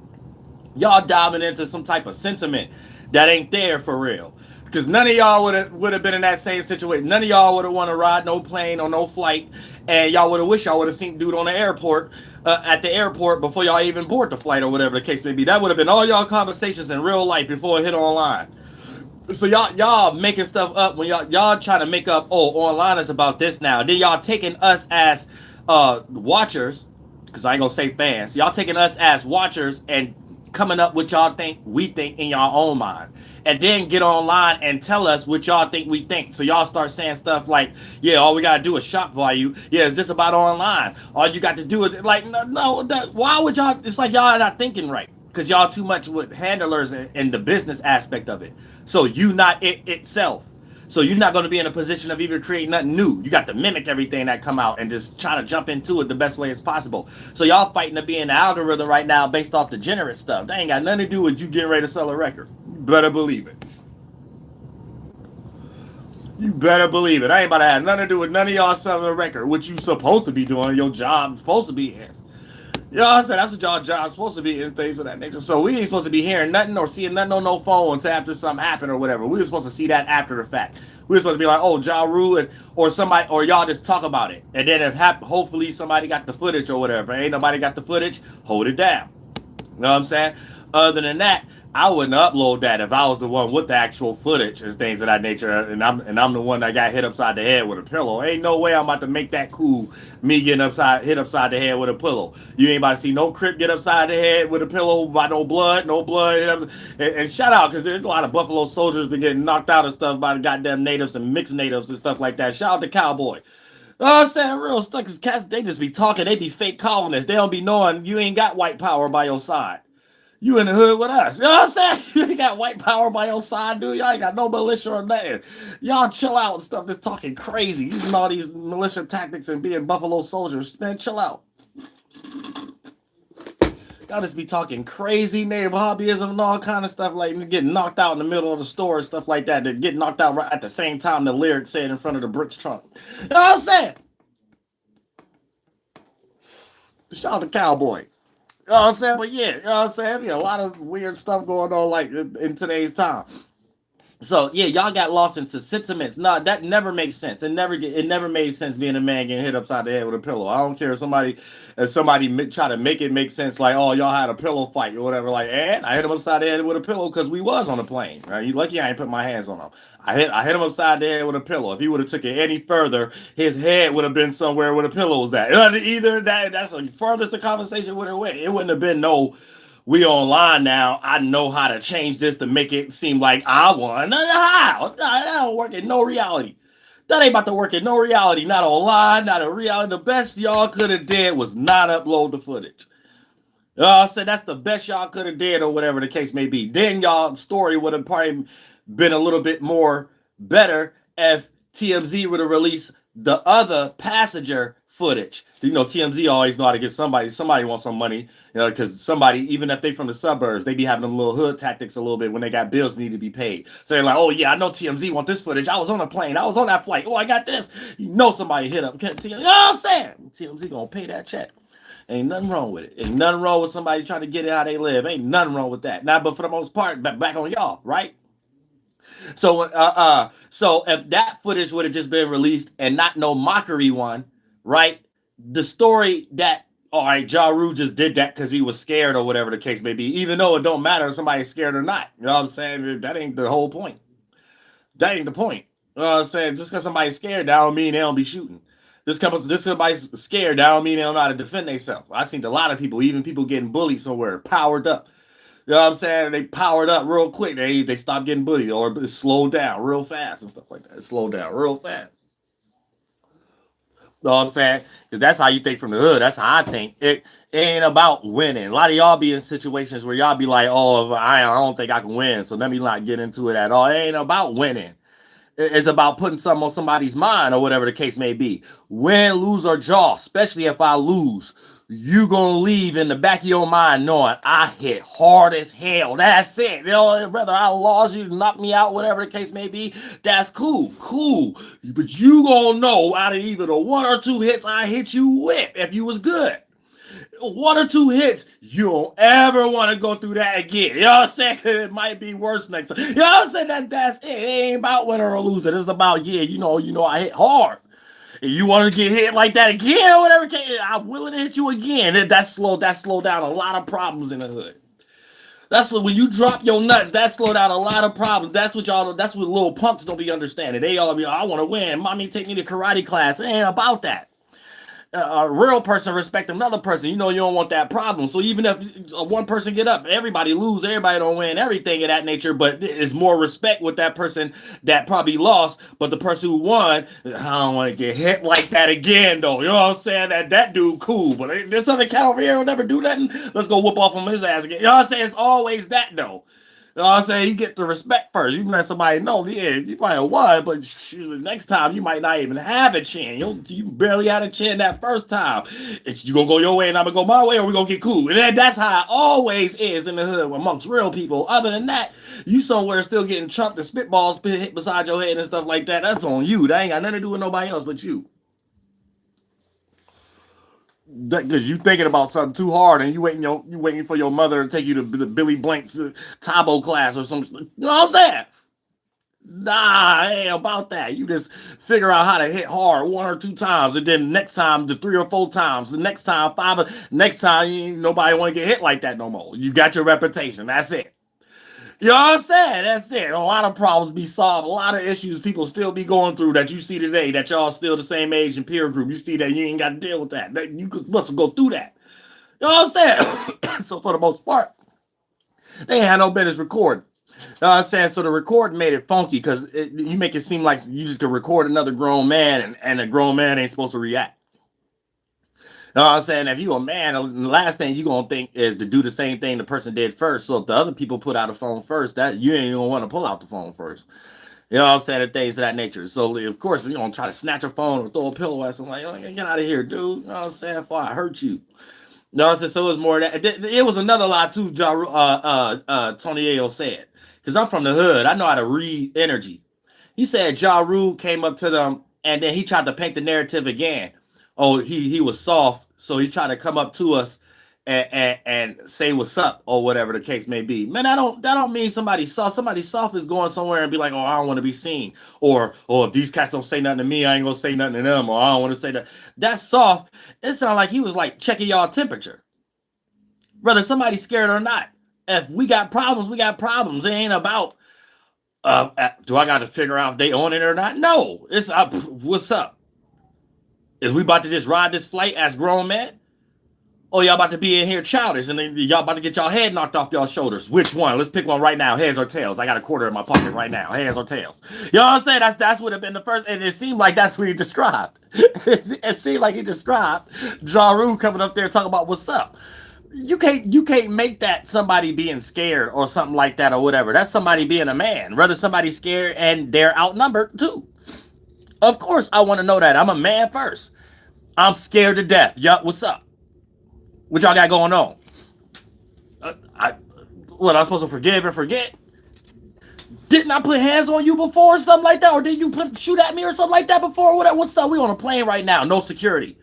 Y'all diving into some type of sentiment that ain't there for real. Because none of y'all would have been in that same situation. None of y'all would have want to ride no plane or no flight, and y'all would have wished y'all would have seen dude on the airport at the airport before y'all even board the flight or whatever the case may be. That would have been all y'all conversations in real life before it hit online. So y'all making stuff up when y'all trying to make up, oh, online is about this now. Then y'all taking us as watchers, because I ain't gonna say fans. Y'all taking us as watchers and coming up with y'all we think in y'all own mind, and then get online and tell us what y'all think we think. So y'all start saying stuff like, yeah, all we gotta do is shop value. Yeah, it's just about online. All you got to do is like, no, why would y'all? It's like y'all are not thinking right, because y'all too much with handlers in the business aspect of it. So you not it itself. So you're not going to be in a position of even creating nothing new. You got to mimic everything that come out and just try to jump into it the best way as possible. So y'all fighting to be in the algorithm right now based off degenerate stuff. That ain't got nothing to do with you getting ready to sell a record. You better believe it. You better believe it. I ain't about to have nothing to do with none of y'all selling a record. What you supposed to be doing, your job supposed to be is. You know what I'm saying? That's what y'all job's supposed to be and things of that nature. So we ain't supposed to be hearing nothing or seeing nothing on no phone until after something happened or whatever. We were supposed to see that after the fact. We were supposed to be like, oh, Ja Rule, or somebody, or y'all just talk about it. And then if hopefully somebody got the footage or whatever. Ain't nobody got the footage, hold it down. You know what I'm saying? Other than that, I wouldn't upload that if I was the one with the actual footage and things of that nature, and I'm the one that got hit upside the head with a pillow. Ain't no way I'm about to make that cool, me getting hit upside the head with a pillow. You ain't about to see no Crip get upside the head with a pillow by no blood. And shout out, because there's a lot of Buffalo Soldiers been getting knocked out and stuff by the goddamn natives and mixed natives and stuff like that. Shout out to Cowboy. I'm saying real stuff, because cats, they just be talking, they be fake colonists. They don't be knowing you ain't got white power by your side. You in the hood with us. You know what I'm saying? You ain't got white power by your side, dude. Y'all ain't got no militia or nothing. Y'all chill out and stuff that's talking crazy. Using all these militia tactics and being Buffalo Soldiers. Man, chill out. Y'all just be talking crazy native hobbyism and all kind of stuff, like getting knocked out in the middle of the store and stuff like that. That get knocked out right at the same time the lyric said in front of the bricks trunk. You know what I'm saying? Shout out to Cowboy. You know what I'm saying? But yeah, you know what I'm saying? Yeah, a lot of weird stuff going on like in today's time. So yeah, y'all got lost into sentiments. No, that never makes sense. It never made sense being a man getting hit upside the head with a pillow. I don't care if somebody try to make it make sense, like, oh, y'all had a pillow fight or whatever. Like, and I hit him upside the head with a pillow because we was on a plane. Right? You lucky I ain't put my hands on him. I hit him upside the head with a pillow. If he would have took it any further, his head would have been somewhere where the pillow was at. Either that's the furthest the conversation would have went. It wouldn't have been no, we online now, I know how to change this to make it seem like I won. How? That don't work in no reality. That ain't about to work in no reality. Not online, not in reality. The best y'all could have did was not upload the footage. I said that's the best y'all could have did, or whatever the case may be. Then y'all story would have probably been a little bit more better if TMZ would have released the other passenger footage. You know, TMZ always know how to get somebody wants some money, you know, because somebody, even if they from the suburbs, they be having them little hood tactics a little bit when they got bills need to be paid. So they're like, oh yeah, I know TMZ want this footage. I was on a plane. I was on that flight. Oh, I got this. You know somebody hit up. You know what I'm saying? TMZ gonna pay that check. Ain't nothing wrong with it. Ain't nothing wrong with somebody trying to get it how they live. Ain't nothing wrong with that. Now, but for the most part, back on y'all, right? So, so if that footage would have just been released and not no mockery one, right? The story that, all right, Ja Rule just did that because he was scared or whatever the case may be, even though it don't matter if somebody's scared or not. You know what I'm saying? That ain't the whole point. That ain't the point. You know what I'm saying? Just because somebody's scared, that don't mean they don't be shooting. This somebody's scared, that don't mean they don't know how to defend themselves. I've seen a lot of people, even people getting bullied somewhere, powered up. You know what I'm saying? They powered up real quick. They stopped getting bullied or slowed down real fast and stuff like that. Slowed down real fast. You know what I'm saying? Because that's how you think from the hood. That's how I think. It ain't about winning. A lot of y'all be in situations where y'all be like, oh, I don't think I can win, so let me not get into it at all. It ain't about winning. It's about putting something on somebody's mind or whatever the case may be. Win, lose, or draw, especially if I lose, you gonna leave in the back of your mind knowing I hit hard as hell. That's it. You know, whether I lost, you knock me out, whatever the case may be, that's cool. But you gonna know out of either the 1 or 2 hits I hit you with, if you was good. 1 or 2 hits, you don't ever want to go through that again. You know what I'm saying? It might be worse next time. You know what I'm saying? That's it. It ain't about winner or loser. It's about, yeah, you know, I hit hard. If you want to get hit like that again or whatever, I'm willing to hit you again. That slow down a lot of problems in the hood. That's what, when you drop your nuts, that slow down a lot of problems. That's what little punks don't be understanding. They all be, I want to win. Mommy, take me to karate class. It ain't about that. A real person respect another person. You know you don't want that problem. So even if one person get up, everybody lose, everybody don't win, everything of that nature. But it's more respect with that person that probably lost. But the person who won, I don't want to get hit like that again, though. You know what I'm saying? That dude cool. But this other cat over here will never do nothing. Let's go whoop off on his ass again. You know what I'm saying? It's always that, though. You know what I'm saying? You get the respect first. You let somebody know, yeah, you might have won, but next time you might not even have a chin. You barely had a chin that first time. You gonna go your way and I'm gonna go my way, or we gonna get cool. And that's how it always is in the hood amongst real people. Other than that, you somewhere still getting chunked and spitballs hit beside your head and stuff like that. That's on you. That ain't got nothing to do with nobody else but you. Because you thinking about something too hard and you waiting for your mother to take you to Billy Blank's Tabo class or something. You know what I'm saying? Nah, it ain't about that. You just figure out how to hit hard 1 or 2 times, and then next time the 3 or 4 times, the next time 5, next time nobody want to get hit like that no more. You got your reputation. That's it. You know what I'm saying? That's it. A lot of problems be solved. A lot of issues people still be going through that you see today, that y'all still the same age and peer group. You see that you ain't got to deal with that. You must go through that. You know what I'm saying? So for the most part, they ain't had no business recording. You know what I'm saying? So the recording made it funky because you make it seem like you just could record another grown man and a grown man ain't supposed to react. You know what I'm saying? If you a man, the last thing you gonna think is to do the same thing the person did first. So if the other people put out a phone first, that you ain't gonna want to pull out the phone first. You know what I'm saying? And things of that nature. So of course you gonna try to snatch a phone or throw a pillow at somebody. Like, get out of here, dude. You know what I'm saying? Before I hurt you. You know what I'm saying? So it was more that. It was another lie too. Tony Yayo said, because I'm from the hood. I know how to read energy. He said Ja Rule came up to them and then he tried to paint the narrative again. Oh, he was soft, so he tried to come up to us and say what's up or whatever the case may be. Man, that don't mean somebody soft. Somebody soft is going somewhere and be like, oh, I don't want to be seen, or if these cats don't say nothing to me, I ain't gonna say nothing to them, or I don't want to say that. That's soft. It sounded like he was like checking y'all temperature, whether somebody's scared or not. If we got problems, we got problems. It ain't about do I got to figure out if they own it or not? No, it's what's up. Is we about to just ride this flight as grown men? Or y'all about to be in here childish and then y'all about to get y'all head knocked off y'all shoulders? Which one? Let's pick one right now. Heads or tails? I got a quarter in my pocket right now. Heads or tails? You know what I'm saying? That's would have been the first, and it seemed like that's what he described. It seemed like he described Ja Rule coming up there talking about what's up. You can't make that somebody being scared or something like that or whatever. That's somebody being a man. Rather somebody scared and they're outnumbered too. Of course, I want to know that. I'm a man first. I'm scared to death. Yup, what's up? What y'all got going on? What, I'm supposed to forgive and forget? Didn't I put hands on you before or something like that? Or did you shoot at me or something like that before? What's up? We on a plane right now. No security.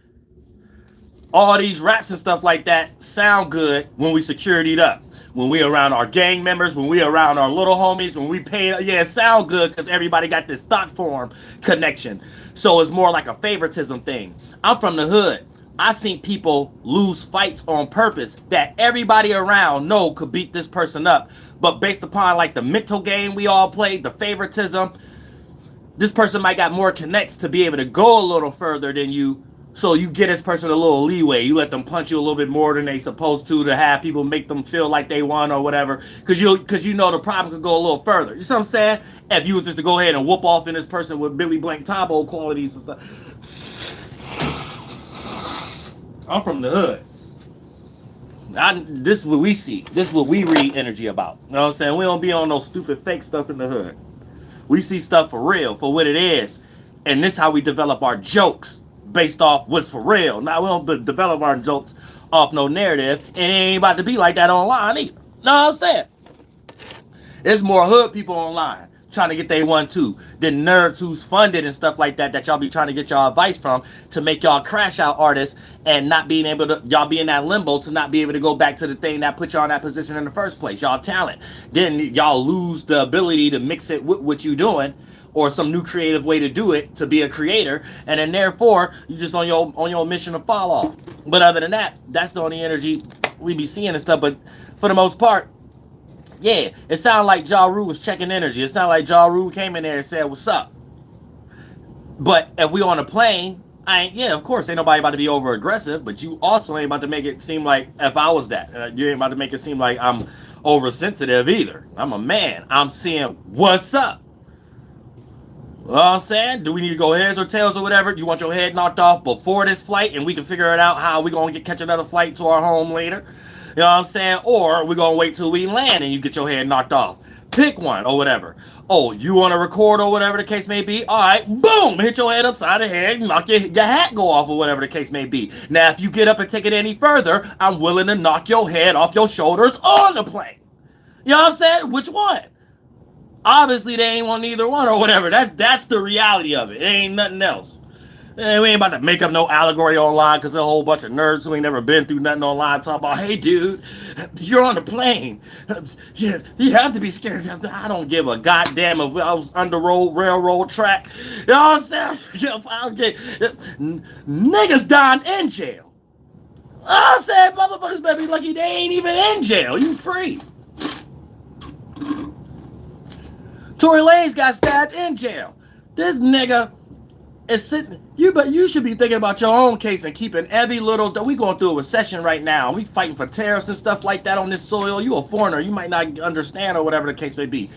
All these raps and stuff like that sound good when we securityed up. When we around our gang members, when we around our little homies, when we pay, yeah, it sound good because everybody got this thought form connection. So it's more like a favoritism thing. I'm from the hood. I seen people lose fights on purpose that everybody around know could beat this person up. But based upon like the mental game we all played, the favoritism, this person might got more connects to be able to go a little further than you. So you get this person a little leeway. You let them punch you a little bit more than they supposed to have people make them feel like they won or whatever. Because you know the problem could go a little further. You see what I'm saying? If you was just to go ahead and whoop off in this person with Billy Blank Tabo qualities and stuff. I'm from the hood. This is what we see. This is what we read energy about. You know what I'm saying? We don't be on no stupid fake stuff in the hood. We see stuff for real, for what it is. And this is how we develop our jokes based off what's for real. Now, we don't develop our jokes off no narrative. And it ain't about to be like that online either. Know what I'm saying? There's more hood people online trying to get they one too than nerds who's funded and stuff like that y'all be trying to get y'all advice from to make y'all crash out artists and not being able to, y'all be in that limbo to not be able to go back to the thing that put y'all in that position in the first place, y'all talent. Then y'all lose the ability to mix it with what you doing or some new creative way to do it, to be a creator, and then therefore you just on your mission to fall off. But other than that, that's the only energy we be seeing and stuff. But for the most part, yeah, it sounded like Ja Rule was checking energy. It sounded like Ja Rule came in there and said, what's up? But if we on a plane, of course, ain't nobody about to be over aggressive, but you also ain't about to make it seem like if I was that. You ain't about to make it seem like I'm oversensitive either. I'm a man. I'm seeing what's up. You know what I'm saying? Do we need to go heads or tails or whatever? You want your head knocked off before this flight and we can figure it out how we going to catch another flight to our home later? You know what I'm saying? Or we're going to wait till we land and you get your head knocked off. Pick one or whatever. Oh, you want to record or whatever the case may be? All right, boom, hit your head upside the head, knock your hat go off or whatever the case may be. Now, if you get up and take it any further, I'm willing to knock your head off your shoulders on the plane. You know what I'm saying? Which one? Obviously, they ain't want neither one or whatever. That's the reality of it. It ain't nothing else. We ain't about to make up no allegory online because a whole bunch of nerds who ain't never been through nothing online talk about, hey, dude, you're on a plane. Yeah, you have to be scared. I don't give a goddamn if I was under railroad track. You know what I'm saying? Niggas dying in jail. I said, motherfuckers better be lucky they ain't even in jail. You free. Tory Lanez got stabbed in jail. This nigga is sitting. You should be thinking about your own case and keeping every little. We going through a recession right now. We fighting for tariffs and stuff like that on this soil. You a foreigner. You might not understand or whatever the case may be.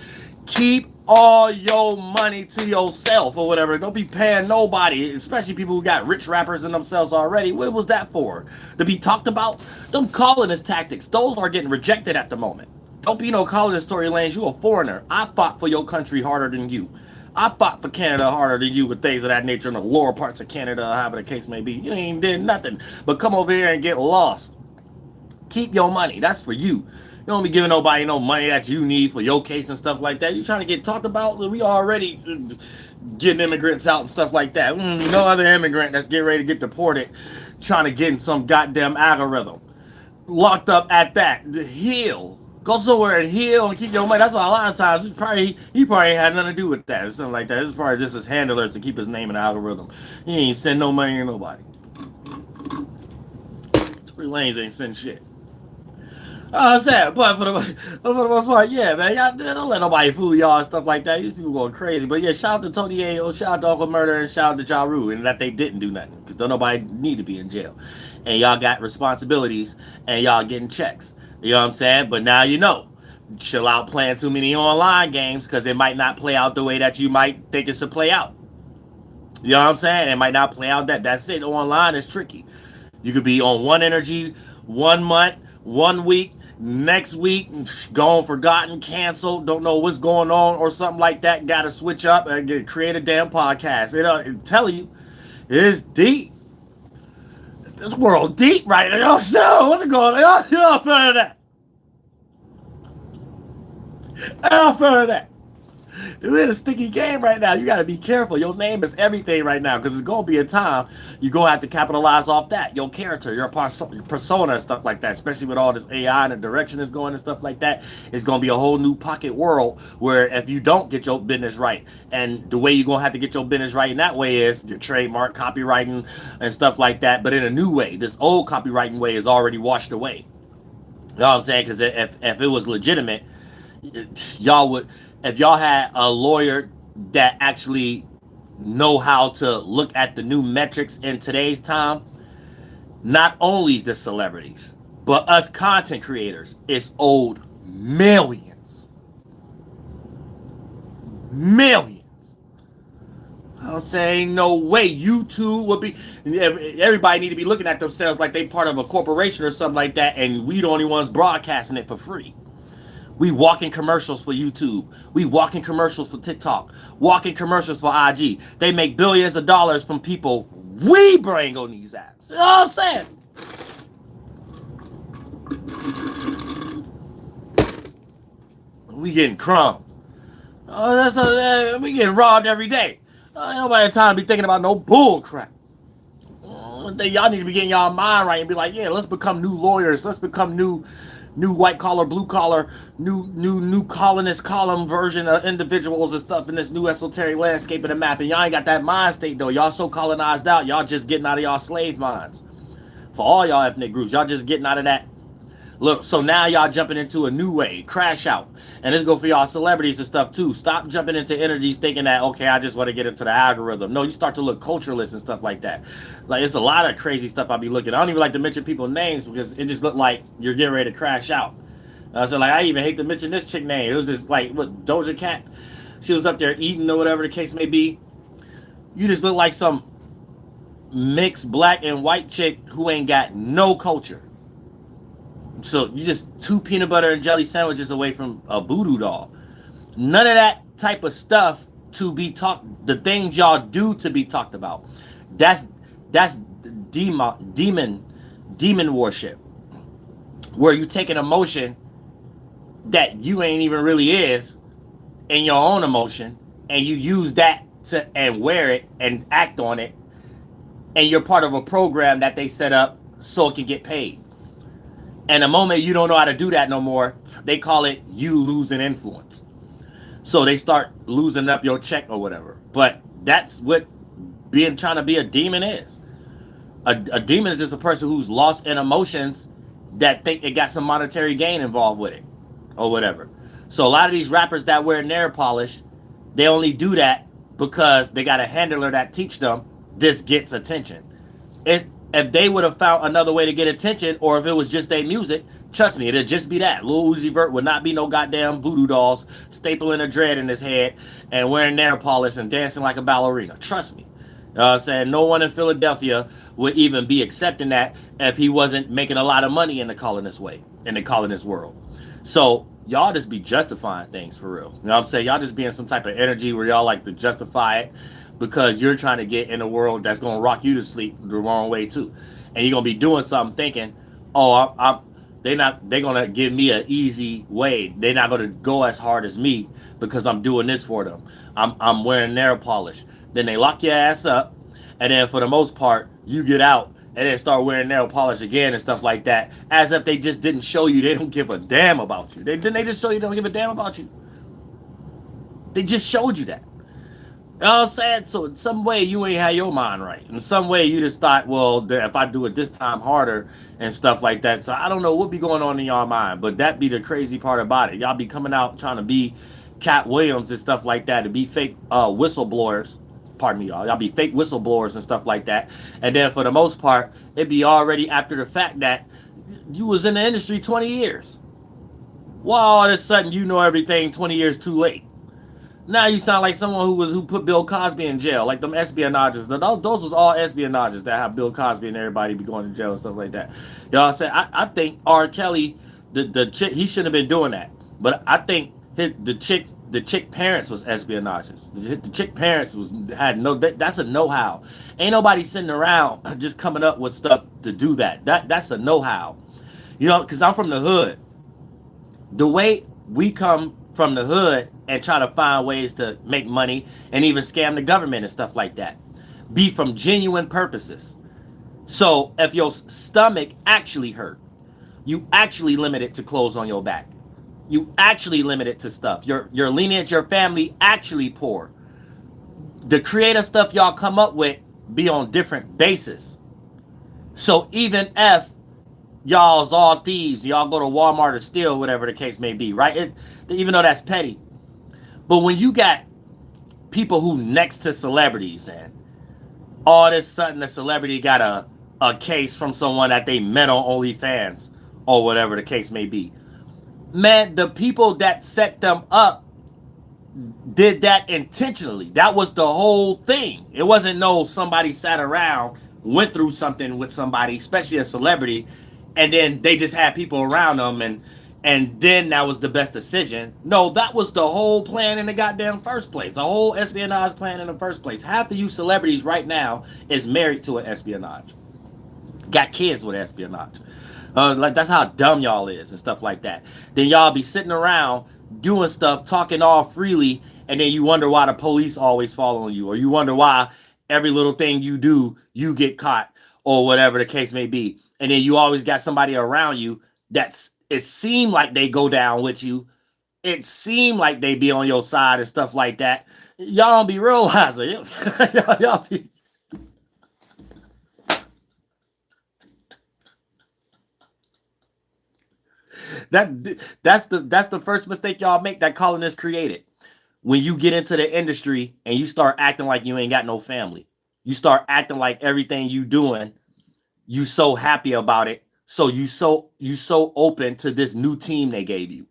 Keep all your money to yourself or whatever. Don't be paying nobody, especially people who got rich rappers in themselves already. What was that for? To be talked about? Them colonist tactics. Those are getting rejected at the moment. Don't be no colonist, Tory Lanez. You a foreigner. I fought for your country harder than you. I fought for Canada harder than you with things of that nature in the lower parts of Canada, however the case may be. You ain't did nothing but come over here and get lost. Keep your money. That's for you. You don't be giving nobody no money that you need for your case and stuff like that. You trying to get talked about? We already getting immigrants out and stuff like that. No other immigrant that's getting ready to get deported trying to get in some goddamn algorithm. Locked up at that. The heal. Go somewhere and heal and keep your money. That's why a lot of times he probably ain't had nothing to do with that or something like that. It's probably just his handlers to keep his name in the algorithm. He ain't send no money to nobody. Tory Lanez ain't send shit. I'm sad, but for the most part, yeah, man, y'all don't let nobody fool y'all and stuff like that. These people going crazy. But yeah, shout out to Tony Yayo, shout out to Uncle Murda, and shout out to Ja Rule, and that they didn't do nothing because don't nobody need to be in jail. And y'all got responsibilities and y'all getting checks. You know what I'm saying? But now you know. Chill out playing too many online games because it might not play out the way that you might think it should play out. You know what I'm saying? It might not play out that's it. Online is tricky. You could be on one energy, 1 month, 1 week, Next week, gone, forgotten, canceled, don't know what's going on or something like that. Got to switch up and create a damn podcast. I'm telling you, it's deep. This world deep right now. So what's going on? Y'all feel that? Y'all feel that? We're in a sticky game right now. You got to be careful. Your name is everything right now, because it's going to be a time you're going to have to capitalize off that. Your character, your persona and stuff like that, especially with all this AI and the direction it's going and stuff like that. It's going to be a whole new pocket world where if you don't get your business right, and the way you're going to have to get your business right in that way is your trademark, copywriting, and stuff like that, but in a new way. This old copywriting way is already washed away. You know what I'm saying? Because if it was legitimate, y'all would... If y'all had a lawyer that actually know how to look at the new metrics in today's time, not only the celebrities, but us content creators, it's owed millions. Millions. I'm saying no way YouTube would be... Everybody need to be looking at themselves like they part of a corporation or something like that, and we the only ones broadcasting it for free. We walk in commercials for YouTube. We walk in commercials for TikTok. Walk in commercials for IG. They make billions of dollars from people we bring on these apps. You know what I'm saying? We getting crumbs. We getting robbed every day. Nobody have time to be thinking about no bull crap. Y'all need to be getting y'all mind right and be like, yeah, let's become new lawyers. Let's become new white collar, blue collar, new colonist column version of individuals and stuff in this new esoteric landscape of the map. And y'all ain't got that mind state though. Y'all so colonized out. Y'all just getting out of y'all slave minds. For all y'all ethnic groups, y'all just getting out of that. Look, so now y'all jumping into a new way, crash out. And this go for y'all celebrities and stuff too. Stop jumping into energies thinking that, okay, I just want to get into the algorithm. No, you start to look cultureless and stuff like that. Like, it's a lot of crazy stuff I be looking. I don't even like to mention people's names because it just looked like you're getting ready to crash out. So like, I even hate to mention this chick name. It was just like, what, Doja Cat? She was up there eating or whatever the case may be. You just look like some mixed black and white chick who ain't got no culture. So you just 2 peanut butter and jelly sandwiches away from a voodoo doll. None of that type of stuff to be talked. The things y'all do to be talked about. That's demon worship. Where you take an emotion that you ain't even really is in your own emotion, and you use that to and wear it and act on it, and you're part of a program that they set up so it can get paid. And the moment you don't know how to do that no more, they call it you losing influence. So they start losing up your check or whatever. But that's what trying to be a demon is. A demon is just a person who's lost in emotions that think it got some monetary gain involved with it or whatever. So a lot of these rappers that wear nail polish, they only do that because they got a handler that teach them this gets attention. If they would have found another way to get attention, or if it was just their music, trust me, it'd just be that. Lil Uzi Vert would not be no goddamn voodoo dolls, stapling a dread in his head and wearing nail polish and dancing like a ballerina. Trust me. You know what I'm saying? No one in Philadelphia would even be accepting that if he wasn't making a lot of money in the colonist way, in the colonist world. So y'all just be justifying things for real. You know what I'm saying? Y'all just be in some type of energy where y'all like to justify it, because you're trying to get in a world that's going to rock you to sleep the wrong way too. And you're going to be doing something thinking, oh, they're going to give me an easy way. They're not going to go as hard as me because I'm doing this for them. I'm wearing nail polish. Then they lock your ass up. And then for the most part, you get out and then start wearing nail polish again and stuff like that. As if they just didn't show you they don't give a damn about you. Didn't they just show you they don't give a damn about you? They just showed you that. You know what I'm saying? So in some way you ain't had your mind right. In some way you just thought, well, if I do it this time harder and stuff like that. So I don't know what be going on in y'all mind, but that be the crazy part about it. Y'all be coming out trying to be Cat Williams and stuff like that, to be fake whistleblowers. Pardon me, y'all. Y'all be fake whistleblowers and stuff like that. And then for the most part, it be already after the fact that you was in the industry 20 years. Well, all of a sudden you know everything 20 years too late. Now you sound like someone who put Bill Cosby in jail, like them espionages. Those was all espionages that have Bill Cosby and everybody be going to jail and stuff like that. Y'all say I think R. Kelly the chick, he shouldn't have been doing that. But I think the chick parents was espionages. The chick parents had no, that's a know-how. Ain't nobody sitting around just coming up with stuff to do that. That's a know-how. You know, because I'm from the hood. The way we come from the hood and try to find ways to make money and even scam the government and stuff like that be from genuine purposes. So if your stomach actually hurt, you actually limit it to clothes on your back. You actually limit it to stuff. Your lineage, your family actually poor. The creative stuff y'all come up with be on different bases. So even if y'all's all thieves, y'all go to Walmart or steal, whatever the case may be, right? Even though that's petty. But when you got people who next to celebrities and all of a sudden the celebrity got a case from someone that they met on OnlyFans or whatever the case may be. Man, the people that set them up did that intentionally. That was the whole thing. It wasn't no somebody sat around, went through something with somebody, especially a celebrity, and then they just had people around them and then that was the best decision. No, that was the whole plan in the goddamn first place. The whole espionage plan in the first place. Half of you celebrities right now is married to an espionage. Got kids with espionage. Like that's how dumb y'all is and stuff like that. Then y'all be sitting around doing stuff, talking all freely, and then you wonder why the police always following you, or you wonder why every little thing you do, you get caught, or whatever the case may be. And then you always got somebody around you it seemed like they go down with you. It seemed like they be on your side and stuff like that. Y'all don't be realizing. y'all be... That's the first mistake y'all make that colonists created. When you get into the industry and you start acting like you ain't got no family. You start acting like everything you doing, you so happy about it. So you so open to this new team they gave you.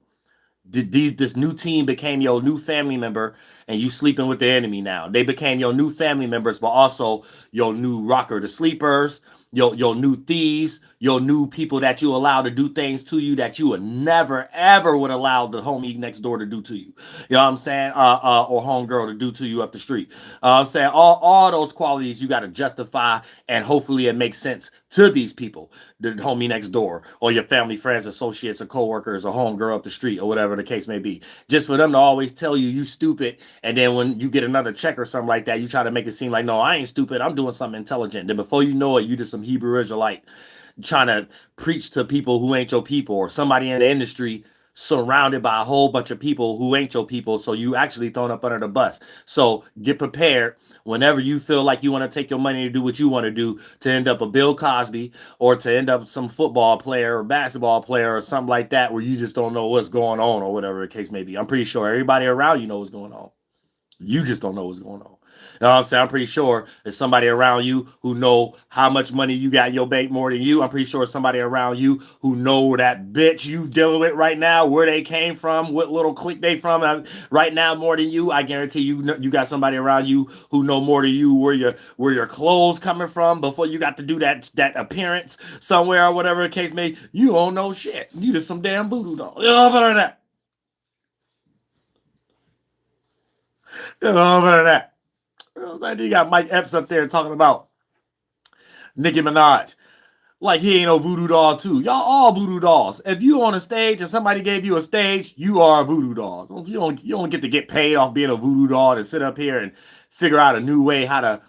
This new team became your new family member, and you sleeping with the enemy now. They became your new family members, but also your new rocker to sleepers, your new thieves, your new people that you allow to do things to you that you would never ever would allow the homie next door to do to you. You know what I'm saying? Or homegirl to do to you up the street. I'm saying all those qualities you got to justify, and hopefully it makes sense to these people, the homie next door, or your family, friends, associates, or coworkers, or homegirl up the street, or whatever the case may be. Just for them to always tell you stupid, and then when you get another check or something like that, you try to make it seem like, no, I ain't stupid, I'm doing something intelligent. Then before you know it, you just some Hebrew Israelite trying to preach to people who ain't your people, or somebody in the industry surrounded by a whole bunch of people who ain't your people, so you actually thrown up under the bus. So get prepared whenever you feel like you want to take your money to do what you want to do, to end up a Bill Cosby, or to end up some football player or basketball player or something like that, where you just don't know what's going on, or whatever the case may be. I'm pretty sure everybody around you knows what's going on. You just don't know what's going on. You know what I'm saying? I'm pretty sure there's somebody around you who know how much money you got in your bank more than you. I'm pretty sure somebody around you who know that bitch you dealing with right now, where they came from, what little clique they from right now more than you. I guarantee you got somebody around you who know more than you, where your clothes coming from before you got to do that appearance somewhere or whatever the case may be. You don't know shit. You just some damn voodoo doll. You know better than that. You know better than that. You got Mike Epps up there talking about Nicki Minaj like he ain't no voodoo doll too. Y'all all voodoo dolls. If you on a stage and somebody gave you a stage, you are a voodoo doll. You don't get paid off being a voodoo doll and sit up here and figure out a new way how to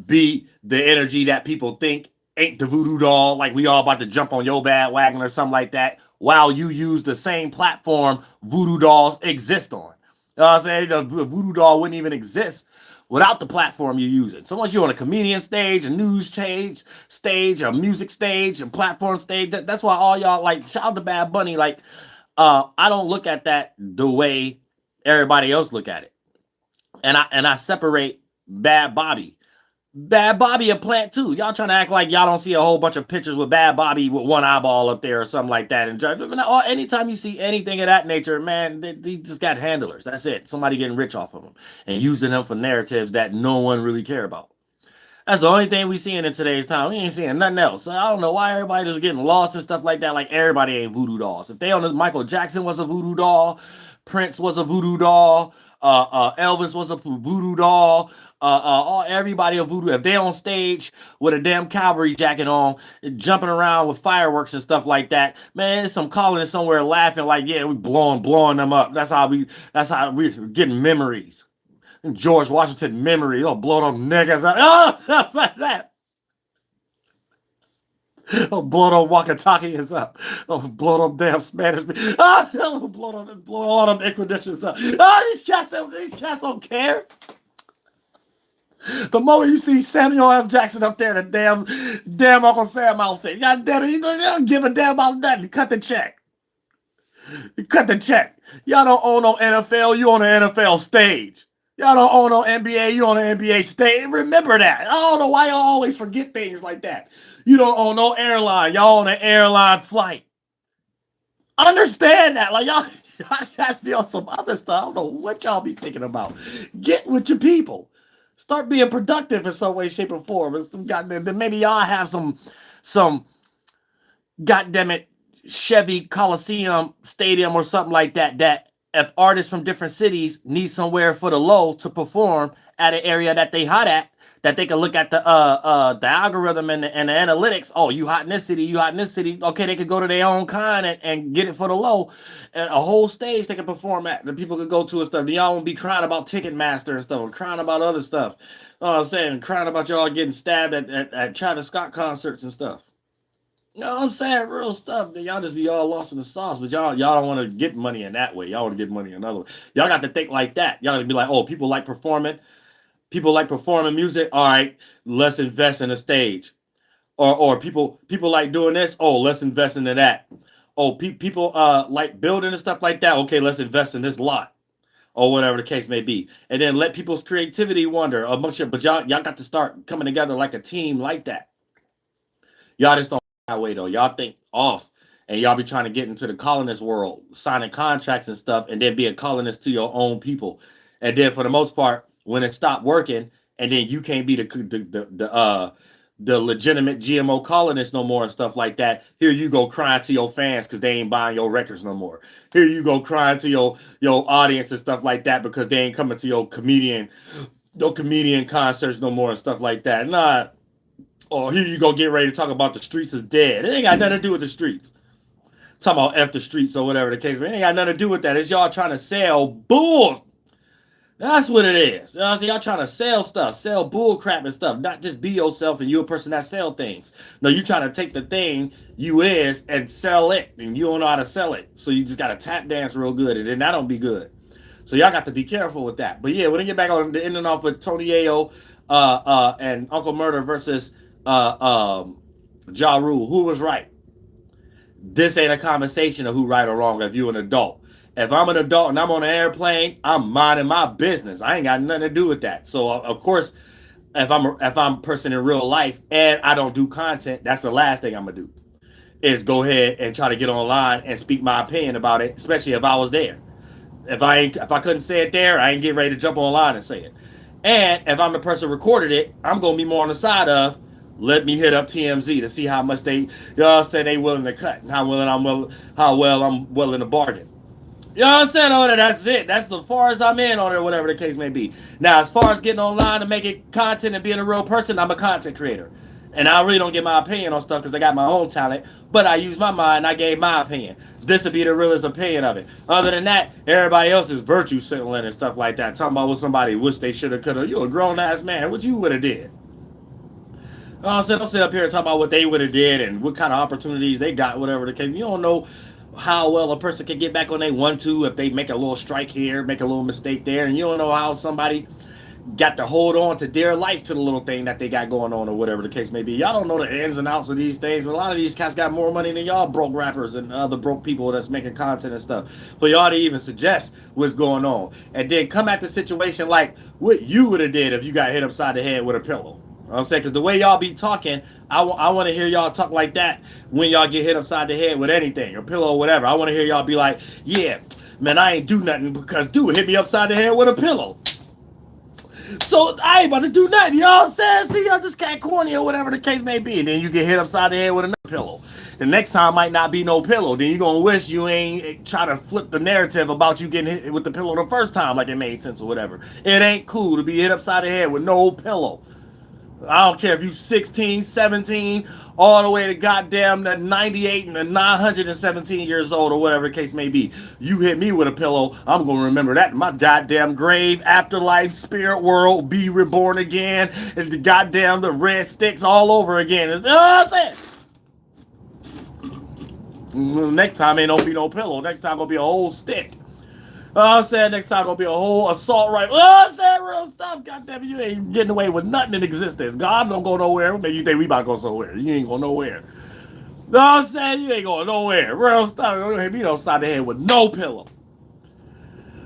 be the energy that people think ain't the voodoo doll, like we all about to jump on your bandwagon or something like that, while you use the same platform voodoo dolls exist on. You know what I'm saying? The voodoo doll wouldn't even exist without the platform you're using. So once you're on a comedian stage, a news stage, a music stage, a platform stage, that's why all y'all like shout out to Bad Bunny. Like, I don't look at that the way everybody else look at it. And I separate Bad Bobby. Bad Bobby a plant too. Y'all trying to act like y'all don't see a whole bunch of pictures with Bad Bobby with one eyeball up there or something like that. And anytime you see anything of that nature, man, they just got handlers. That's it. Somebody getting rich off of them and using them for narratives that no one really care about. That's the only thing we seeing in today's time. We ain't seeing nothing else. So I don't know why everybody just getting lost and stuff like that. Like everybody ain't voodoo dolls. If they on this, Michael Jackson was a voodoo doll, Prince was a voodoo doll, Elvis was a voodoo doll. Everybody a voodoo. If they on stage with a damn cavalry jacket on, jumping around with fireworks and stuff like that, man, there's some colonists somewhere laughing like, yeah, we blowing them up. That's how we're getting memories. George Washington memory. Oh, blow them niggas up. Oh, stuff like that. Oh, blow them walkie-talkies up. Oh, blow them damn Spanish. Oh, blow all them Inquisitions up. Oh, these cats don't care. The moment you see Samuel L. Jackson up there in the damn Uncle Sam outfit, God damn it, you don't give a damn about nothing. Cut the check. Cut the check. Y'all don't own no NFL. You on the NFL stage. Y'all don't own no NBA. You on the NBA stage. Remember that. I don't know why y'all always forget things like that. You don't own no airline. Y'all on an airline flight. Understand that. Like y'all has to be on some other stuff. I don't know what y'all be thinking about. Get with your people. Start being productive in some way, shape, or form. Maybe y'all have some goddamn it Chevy Coliseum Stadium or something like that. That if artists from different cities need somewhere for the low to perform at an area that they hot at, that they can look at the algorithm and the analytics. Oh, you hot in this city, you hot in this city. Okay, they could go to their own kind and get it for the low. A whole stage they can perform at. The people could go to and stuff. Y'all won't be crying about Ticketmaster and stuff, or crying about other stuff. I'm saying, crying about y'all getting stabbed at Travis Scott concerts and stuff. You know what I'm saying? Real stuff. Y'all just be all lost in the sauce, but y'all don't want to get money in that way. Y'all want to get money another way. Y'all got to think like that. Y'all got to be like, oh, people like performing. People like performing music. All right, let's invest in a stage. Or people like doing this. Oh, let's invest into that. Oh, people like building and stuff like that. Okay, let's invest in this lot. Or whatever the case may be. And then let people's creativity wander. But y'all got to start coming together like a team like that. Y'all just don't that way though. Y'all think off. And y'all be trying to get into the colonist world, signing contracts and stuff, and then be a colonist to your own people. And then for the most part, when it stopped working, and then you can't be the legitimate GMO colonist no more and stuff like that. Here you go crying to your fans because they ain't buying your records no more. Here you go crying to your audience and stuff like that because they ain't coming to your comedian concerts no more and stuff like that. Nah. Or here you go get ready to talk about the streets is dead. It ain't got nothing to do with the streets. Talking about F the streets or whatever the case. It ain't got nothing to do with that. It's y'all trying to sell bull. That's what it is. You know what I'm saying? Y'all trying to sell stuff, sell bull crap and stuff, not just be yourself and you a person that sell things. No, you trying to take the thing you is and sell it, and you don't know how to sell it. So you just got to tap dance real good, and then that don't be good. So y'all got to be careful with that. But yeah, when they get back on the ending off with Tony Yayo and Uncle Murda versus Ja Rule, who was right? This ain't a conversation of who right or wrong if you an adult. If I'm an adult and I'm on an airplane, I'm minding my business. I ain't got nothing to do with that. So of course, if I'm a person in real life and I don't do content, that's the last thing I'm gonna do is go ahead and try to get online and speak my opinion about it, especially if I was there. If I couldn't say it there, I ain't get ready to jump online and say it. And if I'm the person who recorded it, I'm gonna be more on the side of let me hit up TMZ to see how much y'all say they willing to cut and how well I'm willing to bargain. You know what I'm saying? On it, that's it. That's as far as I'm in on it, whatever the case may be. Now, as far as getting online and making content and being a real person, I'm a content creator. And I really don't get my opinion on stuff because I got my own talent. But I use my mind. I gave my opinion. This would be the realest opinion of it. Other than that, everybody else is virtue signaling and stuff like that. Talking about what somebody wish they should have, could have. You a grown-ass man. What you would have did? Don't sit up here and talk about what they would have did and what kind of opportunities they got, whatever the case. You don't know how well a person can get back on their 1-2 if they make a little strike here, make a little mistake there, and you don't know how somebody got to hold on to their life to the little thing that they got going on or whatever the case may be. Y'all don't know the ins and outs of these things. A lot of these cats got more money than y'all broke rappers and other broke people that's making content and stuff. For y'all to even suggest what's going on. And then come at the situation like what you would have did if you got hit upside the head with a pillow. You know what I'm saying? Because the way y'all be talking, I want to hear y'all talk like that when y'all get hit upside the head with anything, or pillow or whatever. I want to hear y'all be like, yeah, man, I ain't do nothing because dude hit me upside the head with a pillow. So I ain't about to do nothing. You know what I'm saying? See, y'all just got corny or whatever the case may be. And then you get hit upside the head with another pillow. The next time might not be no pillow. Then you're going to wish you ain't try to flip the narrative about you getting hit with the pillow the first time like it made sense or whatever. It ain't cool to be hit upside the head with no pillow. I don't care if you 16, 17, all the way to goddamn the 98 and the 917 years old or whatever the case may be. You hit me with a pillow, I'm going to remember that in my goddamn grave, afterlife, spirit world, be reborn again, and the goddamn the red sticks all over again. You know what I'm saying? Next time ain't gonna be no pillow. Next time gonna be a whole stick. I'm saying next time gonna be a whole assault rifle. I'm saying real stuff. Goddamn, you ain't getting away with nothing in existence. God don't go nowhere. Maybe you think we about to go somewhere. You ain't going nowhere. I'm saying you ain't going nowhere. Real stuff. Don't hit me upside the head with no pillow.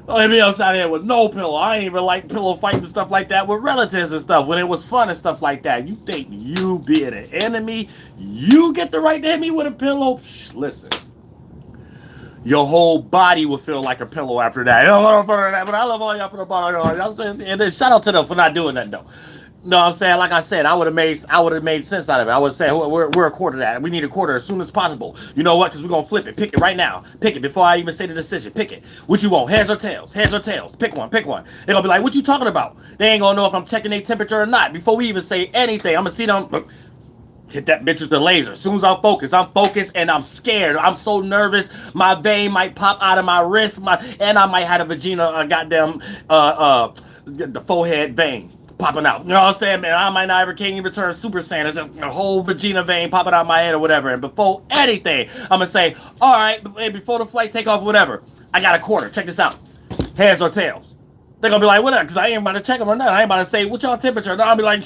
Don't hit me upside the head with no pillow. I ain't even like pillow fighting and stuff like that with relatives and stuff when it was fun and stuff like that. You think you being an enemy, you get the right to hit me with a pillow? Psh, listen. Your whole body will feel like a pillow after that. But I love all y'all for the bottom. And then shout out to them for not doing that though. No, I'm saying, like I said, I would have made sense out of it. I would say we're a quarter of that. We need a quarter as soon as possible. You know what? Because we're gonna flip it. Pick it right now. Pick it before I even say the decision. Pick it. What you want? Heads or tails? Heads or tails? Pick one. Pick one. They're gonna be like, what you talking about? They ain't gonna know if I'm checking their temperature or not. Before we even say anything, I'm gonna see them. Hit that bitch with the laser. As soon as I'm focused and I'm scared. I'm so nervous. My vein might pop out of my wrist. And I might have a vagina, the forehead vein popping out. You know what I'm saying, man? I might not ever can't even return Super Saiyan. There's a whole vagina vein popping out my head or whatever. And before anything, I'm gonna say, all right, before the flight take off, whatever. I got a quarter. Check this out. Heads or tails? They're gonna be like, whatever, because I ain't about to check them or nothing. I ain't about to say, what's y'all temperature? No, I'll be like,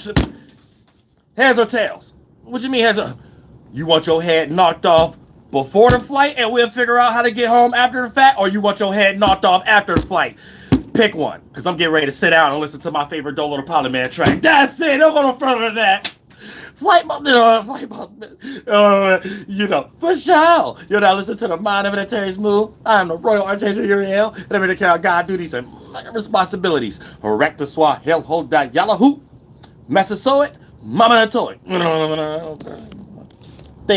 heads or tails? What you mean, you want your head knocked off before the flight and we'll figure out how to get home after the fact, or you want your head knocked off after the flight? Pick one, because I'm getting ready to sit down and listen to my favorite DoelowDaPilotman track. That's it, don't go no further than that. For sure. You're not listening to the Mind of an Terry's Move. I am the Royal Archangel Uriel, and I'm going to carry out God duties and responsibilities. Recta Swah, Hell, Hold That, Yalla Hoop, Massasoit, Mama Toy.